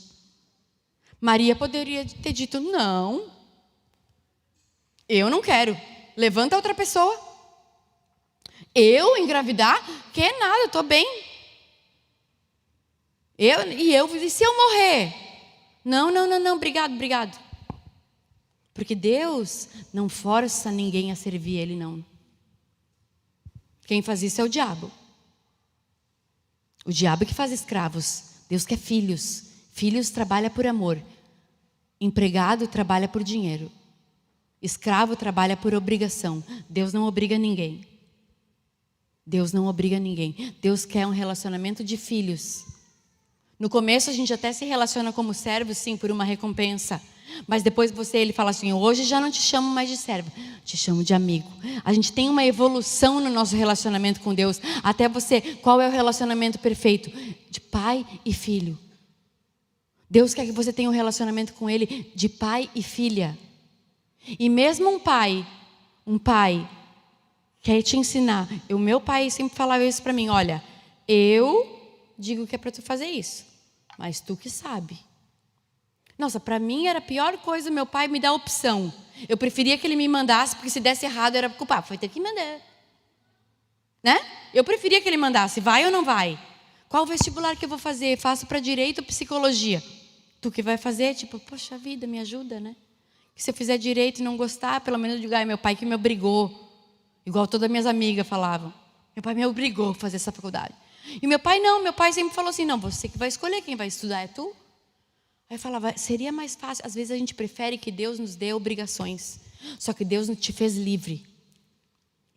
S1: Maria poderia ter dito, não, eu não quero, levanta outra pessoa. Eu engravidar? Que nada, eu estou bem. E se eu morrer? Não, obrigado. Porque Deus não força ninguém a servir Ele, não. Quem faz isso é o diabo. O diabo que faz escravos. Deus quer filhos. Filhos trabalha por amor. Empregado trabalha por dinheiro. Escravo trabalha por obrigação. Deus não obriga ninguém. Deus não obriga ninguém. Deus quer um relacionamento de filhos. No começo a gente até se relaciona como servo, sim, por uma recompensa. Mas depois ele fala assim, hoje já não te chamo mais de servo, te chamo de amigo. A gente tem uma evolução no nosso relacionamento com Deus. Até qual é o relacionamento perfeito? De pai e filho. Deus quer que você tenha um relacionamento com Ele de pai e filha. E mesmo um pai quer te ensinar. O meu pai sempre falava isso para mim, olha, eu digo que é para tu fazer isso, mas tu que sabe. Nossa, para mim era a pior coisa meu pai me dar opção. Eu preferia que ele me mandasse, porque se desse errado era culpado. Foi ter que mandar. Né? Eu preferia que ele mandasse, vai ou não vai? Qual vestibular que eu vou fazer? Faço para direito ou psicologia? Tu que vai fazer? Tipo, poxa vida, me ajuda, né? Que se eu fizer direito e não gostar, pelo menos eu digo, meu pai que me obrigou. Igual todas as minhas amigas falavam. Meu pai me obrigou a fazer essa faculdade. E meu pai não, meu pai sempre falou assim, não, você que vai escolher, quem vai estudar é tu. Aí eu falava, seria mais fácil. Às vezes a gente prefere que Deus nos dê obrigações. Só que Deus te fez livre.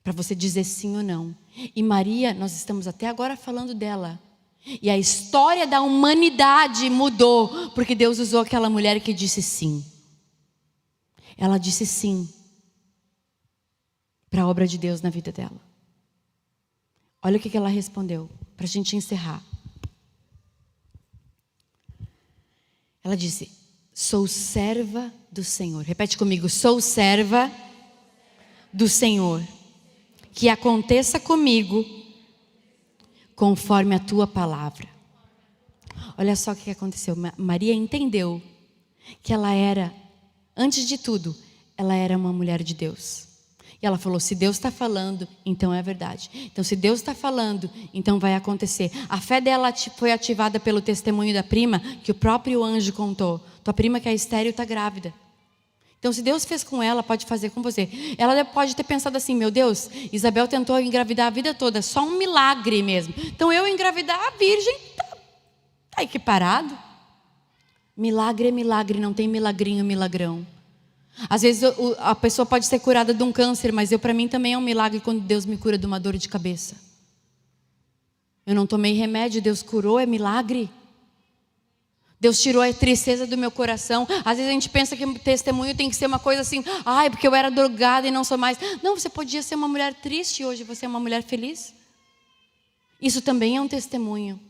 S1: Para você dizer sim ou não. E Maria, nós estamos até agora falando dela. E a história da humanidade mudou. Porque Deus usou aquela mulher que disse sim. Ela disse sim. Para a obra de Deus na vida dela. Olha o que ela respondeu. Para a gente encerrar. Ela disse, sou serva do Senhor. Repete comigo, sou serva do Senhor. Que aconteça comigo conforme a tua palavra. Olha só o que aconteceu. Maria entendeu que ela era, antes de tudo, ela era uma mulher de Deus. E ela falou, se Deus está falando, então é verdade. Então se Deus está falando, então vai acontecer. A fé dela foi ativada pelo testemunho da prima, que o próprio anjo contou. Tua prima que é estéril está grávida. Então se Deus fez com ela, pode fazer com você. Ela pode ter pensado assim, meu Deus, Isabel tentou engravidar a vida toda, só um milagre mesmo. Então eu engravidar a virgem, tá equiparado. Milagre é milagre, não tem milagrinho, milagrão. Às vezes a pessoa pode ser curada de um câncer, mas para mim também é um milagre quando Deus me cura de uma dor de cabeça. Eu não tomei remédio, Deus curou, é milagre. Deus tirou a tristeza do meu coração. Às vezes a gente pensa que o testemunho tem que ser uma coisa assim, porque eu era drogada e não sou mais. Não, você podia ser uma mulher triste hoje, você é uma mulher feliz. Isso também é um testemunho.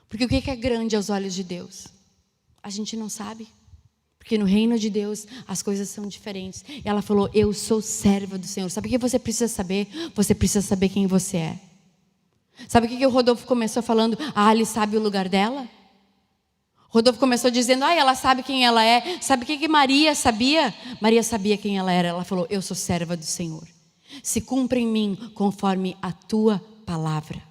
S1: Porque o que é grande aos olhos de Deus? A gente não sabe. Porque no reino de Deus as coisas são diferentes. E ela falou, eu sou serva do Senhor. Sabe o que você precisa saber? Você precisa saber quem você é. Sabe o que o Rodolfo começou falando? Ele sabe o lugar dela? Rodolfo começou dizendo, ela sabe quem ela é. Sabe o que Maria sabia? Maria sabia quem ela era. Ela falou, eu sou serva do Senhor. Se cumpra em mim conforme a tua palavra.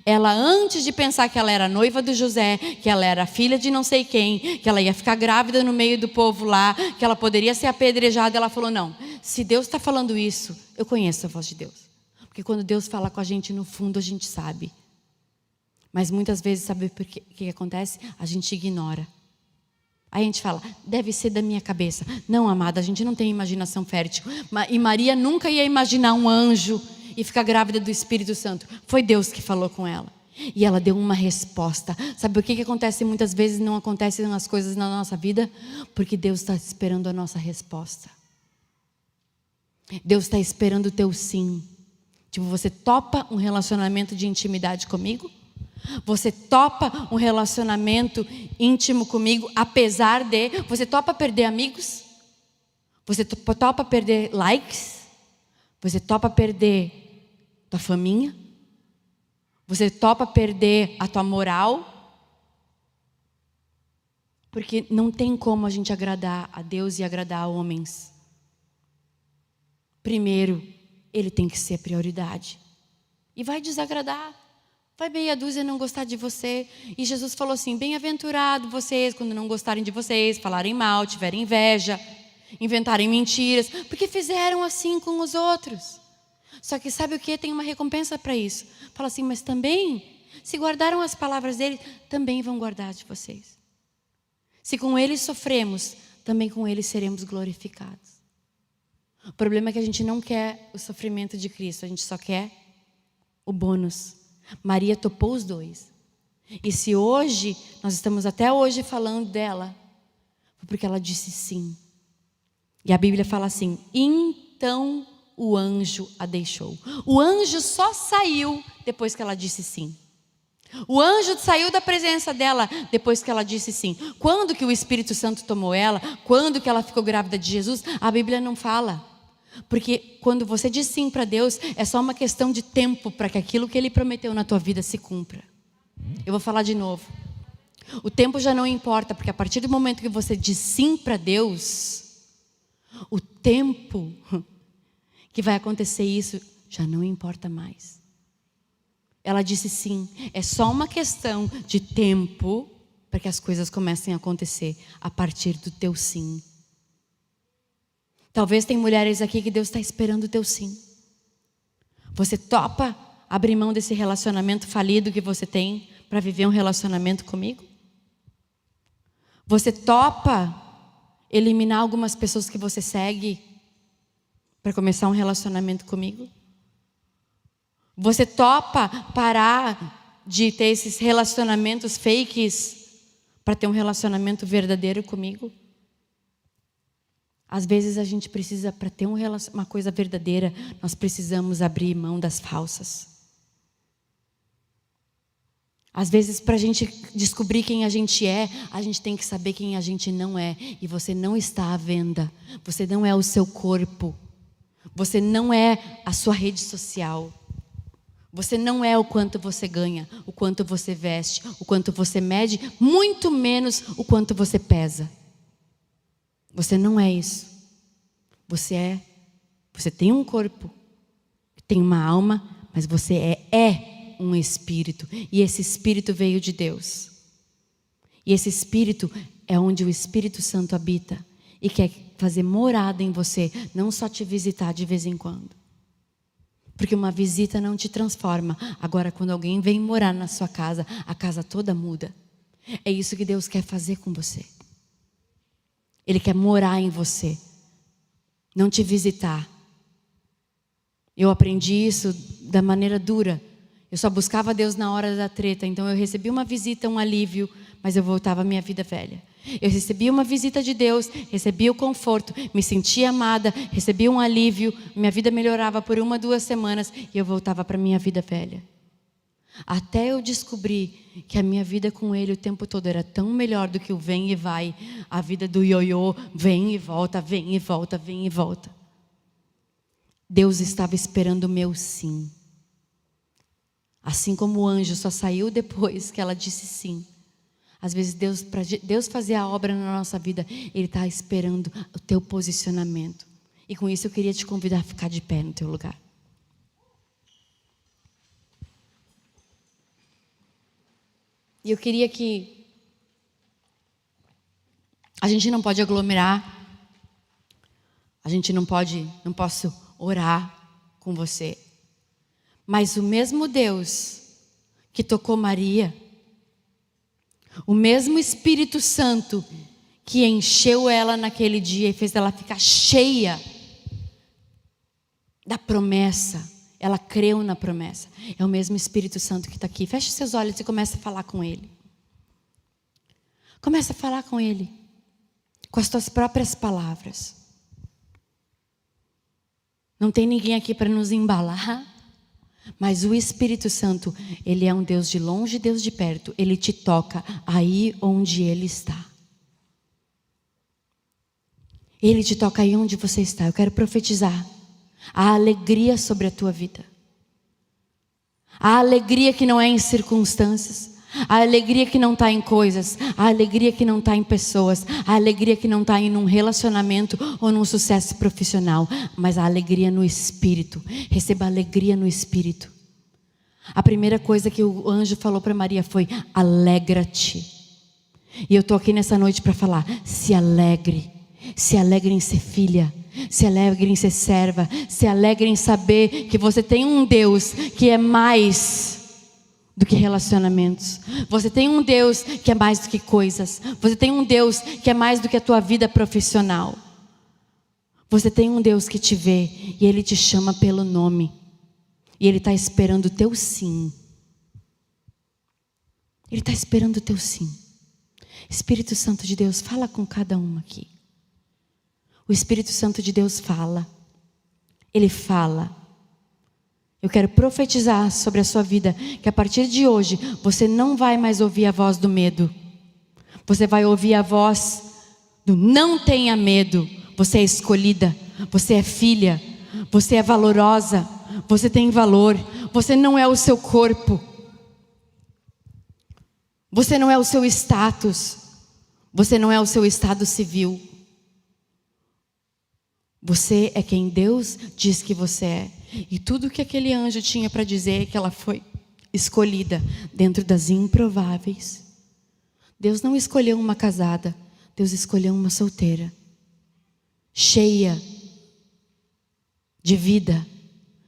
S1: Ela, antes de pensar que ela era noiva do José, que ela era filha de não sei quem, que ela ia ficar grávida no meio do povo lá, que ela poderia ser apedrejada, ela falou, não, se Deus está falando isso, eu conheço a voz de Deus. Porque quando Deus fala com a gente, no fundo a gente sabe. Mas muitas vezes, sabe o que acontece? A gente ignora. Aí a gente fala, deve ser da minha cabeça. Não, amada, a gente não tem imaginação fértil. E Maria nunca ia imaginar um anjo e ficar grávida do Espírito Santo. Foi Deus que falou com ela. E ela deu uma resposta. Sabe o que acontece muitas vezes não acontecem as coisas na nossa vida? Porque Deus está esperando a nossa resposta. Deus está esperando o teu sim. Tipo, você topa um relacionamento de intimidade comigo? Você topa um relacionamento íntimo comigo, apesar de... Você topa perder amigos? Você topa perder likes? Você topa perder tua faminha? Você topa perder a tua moral? Porque não tem como a gente agradar a Deus e agradar a homens. Primeiro, Ele tem que ser a prioridade. E vai desagradar. Vai meia dúzia não gostar de você. E Jesus falou assim: bem-aventurado vocês quando não gostarem de vocês, falarem mal, tiverem inveja, inventarem mentiras, porque fizeram assim com os outros. Só que sabe o que? Tem uma recompensa para isso. Fala assim: mas também, se guardaram as palavras dele, também vão guardar de vocês. Se com ele sofremos, também com ele seremos glorificados. O problema é que a gente não quer o sofrimento de Cristo, a gente só quer o bônus. Maria topou os dois. E se hoje, nós estamos até hoje falando dela, foi porque ela disse sim. E a Bíblia fala assim: então o anjo a deixou. O anjo só saiu depois que ela disse sim. O anjo saiu da presença dela depois que ela disse sim. Quando que o Espírito Santo tomou ela? Quando que ela ficou grávida de Jesus? A Bíblia não fala. Porque quando você diz sim para Deus, é só uma questão de tempo para que aquilo que Ele prometeu na tua vida se cumpra. Eu vou falar de novo. O tempo já não importa, porque a partir do momento que você diz sim para Deus, o tempo que vai acontecer isso já não importa mais. Ela disse sim. É só uma questão de tempo para que as coisas comecem a acontecer a partir do teu sim. Talvez tem mulheres aqui que Deus está esperando o teu sim. Você topa abrir mão desse relacionamento falido que você tem para viver um relacionamento comigo? Você topa eliminar algumas pessoas que você segue para começar um relacionamento comigo? Você topa parar de ter esses relacionamentos fakes para ter um relacionamento verdadeiro comigo? Às vezes a gente precisa, para ter uma coisa verdadeira, nós precisamos abrir mão das falsas. Às vezes, para a gente descobrir quem a gente tem que saber quem a gente não é. E você não está à venda. Você não é o seu corpo. Você não é a sua rede social. Você não é o quanto você ganha, o quanto você veste, o quanto você mede, muito menos o quanto você pesa. Você não é isso. Você tem um corpo, tem uma alma, mas você é um espírito. E esse espírito veio de Deus. E esse espírito é onde o Espírito Santo habita e quer fazer morada em você, não só te visitar de vez em quando. Porque uma visita não te transforma. Agora, quando alguém vem morar na sua casa, a casa toda muda. É isso que Deus quer fazer com você. Ele quer morar em você, não te visitar. Eu aprendi isso da maneira dura. Eu só buscava Deus na hora da treta. Então eu recebi uma visita, um alívio, mas eu voltava à minha vida velha. Eu recebi uma visita de Deus, recebi o conforto, me sentia amada, recebi um alívio, minha vida melhorava por 1, 2 semanas e eu voltava para a minha vida velha. Até eu descobri que a minha vida com Ele o tempo todo era tão melhor do que o vem e vai. A vida do ioiô, vem e volta, vem e volta, vem e volta. Deus estava esperando o meu sim. Assim como o anjo só saiu depois que ela disse sim. Às vezes para Deus fazer a obra na nossa vida, Ele está esperando o teu posicionamento. E com isso eu queria te convidar a ficar de pé no teu lugar. E eu queria que a gente não pode aglomerar, não posso orar com você. Mas o mesmo Deus que tocou Maria, o mesmo Espírito Santo que encheu ela naquele dia e fez ela ficar cheia da promessa, ela creu na promessa. É o mesmo Espírito Santo que está aqui. Feche seus olhos e comece a falar com Ele. Comece a falar com Ele, com as tuas próprias palavras. Não tem ninguém aqui para nos embalar, mas o Espírito Santo, Ele é um Deus de longe e Deus de perto. Ele te toca aí onde Ele está. Ele te toca aí onde você está. Eu quero profetizar a alegria sobre a tua vida. A alegria que não é em circunstâncias. A alegria que não está em coisas. A alegria que não está em pessoas. A alegria que não está em um relacionamento ou num sucesso profissional. Mas a alegria no Espírito. Receba alegria no Espírito. A primeira coisa que o anjo falou para Maria foi: alegra-te. E eu estou aqui nessa noite para falar: se alegre. Se alegre em ser filha. Se alegre em ser serva. Se alegre em saber que você tem um Deus que é mais do que relacionamentos. Você tem um Deus que é mais do que coisas. Você tem um Deus que é mais do que a tua vida profissional. Você tem um Deus que te vê e Ele te chama pelo nome. E Ele está esperando o teu sim. Ele está esperando o teu sim. Espírito Santo de Deus, fala com cada uma aqui. O Espírito Santo de Deus fala. Ele fala. Eu quero profetizar sobre a sua vida que a partir de hoje você não vai mais ouvir a voz do medo. Você vai ouvir a voz do não tenha medo. Você é escolhida. Você é filha. Você é valorosa. Você tem valor. Você não é o seu corpo. Você não é o seu status. Você não é o seu estado civil. Você é quem Deus diz que você é. E tudo que aquele anjo tinha para dizer é que ela foi escolhida dentro das improváveis. Deus não escolheu uma casada. Deus escolheu uma solteira. Cheia de vida.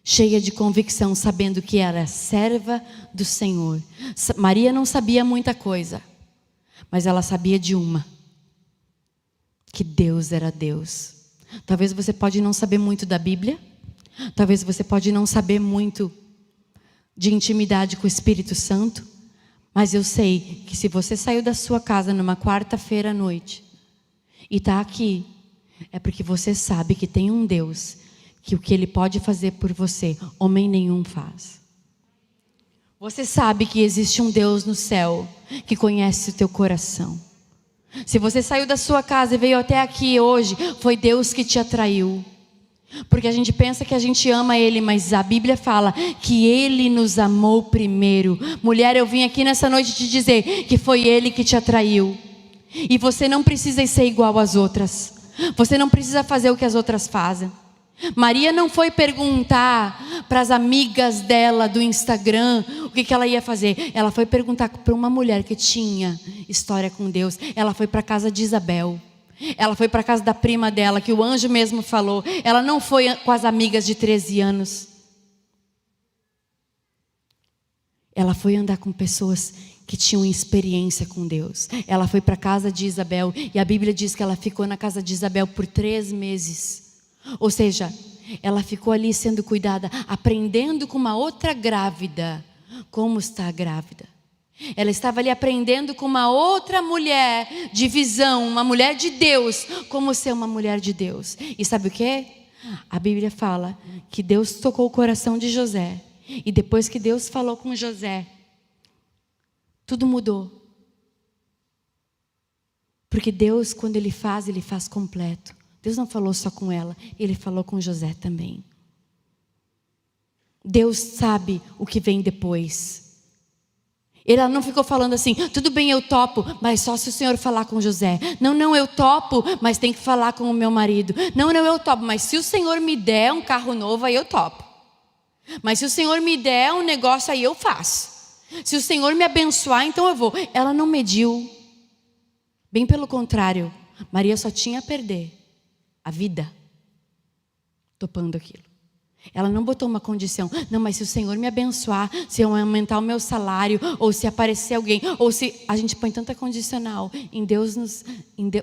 S1: Cheia de convicção, sabendo que era serva do Senhor. Maria não sabia muita coisa. Mas ela sabia de uma. Que Deus era Deus. Talvez você pode não saber muito da Bíblia. Talvez você pode não saber muito de intimidade com o Espírito Santo. Mas eu sei que se você saiu da sua casa numa quarta-feira à noite e está aqui, é porque você sabe que tem um Deus que o que Ele pode fazer por você, homem nenhum faz. Você sabe que existe um Deus no céu que conhece o teu coração. Se você saiu da sua casa e veio até aqui hoje, foi Deus que te atraiu. Porque a gente pensa que a gente ama Ele, mas a Bíblia fala que Ele nos amou primeiro. Mulher, eu vim aqui nessa noite te dizer que foi Ele que te atraiu. E você não precisa ser igual às outras. Você não precisa fazer o que as outras fazem. Maria não foi perguntar para as amigas dela do Instagram o que ela ia fazer. Ela foi perguntar para uma mulher que tinha história com Deus. Ela foi para a casa de Isabel. Ela foi para a casa da prima dela, que o anjo mesmo falou. Ela não foi com as amigas de 13 anos. Ela foi andar com pessoas que tinham experiência com Deus. Ela foi para a casa de Isabel. E a Bíblia diz que ela ficou na casa de Isabel por 3 meses. Ou seja, ela ficou ali sendo cuidada, aprendendo com uma outra grávida como estar grávida. Ela estava ali aprendendo com uma outra mulher de visão, uma mulher de Deus, como ser uma mulher de Deus. E sabe o que? A Bíblia fala que Deus tocou o coração de José. E depois que Deus falou com José, tudo mudou. Porque Deus, quando Ele faz completo. Deus não falou só com ela, Ele falou com José também. Deus sabe o que vem depois. Ela não ficou falando assim, tudo bem, eu topo, mas só se o Senhor falar com José. Não, eu topo, mas tem que falar com o meu marido. Não, eu topo, mas se o Senhor me der um carro novo, aí eu topo. Mas se o Senhor me der um negócio, aí eu faço. Se o Senhor me abençoar, então eu vou. Ela não mediu. Bem pelo contrário, Maria só tinha a perder. A vida, topando aquilo. Ela não botou uma condição. Não, mas se o Senhor me abençoar, se eu aumentar o meu salário, ou se aparecer alguém, ou se... A gente põe tanta condicional em Deus,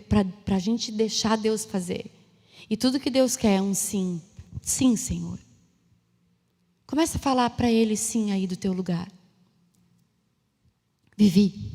S1: para a gente deixar Deus fazer. E tudo que Deus quer é um sim. Sim, Senhor. Começa a falar para Ele sim aí do teu lugar. Vivi.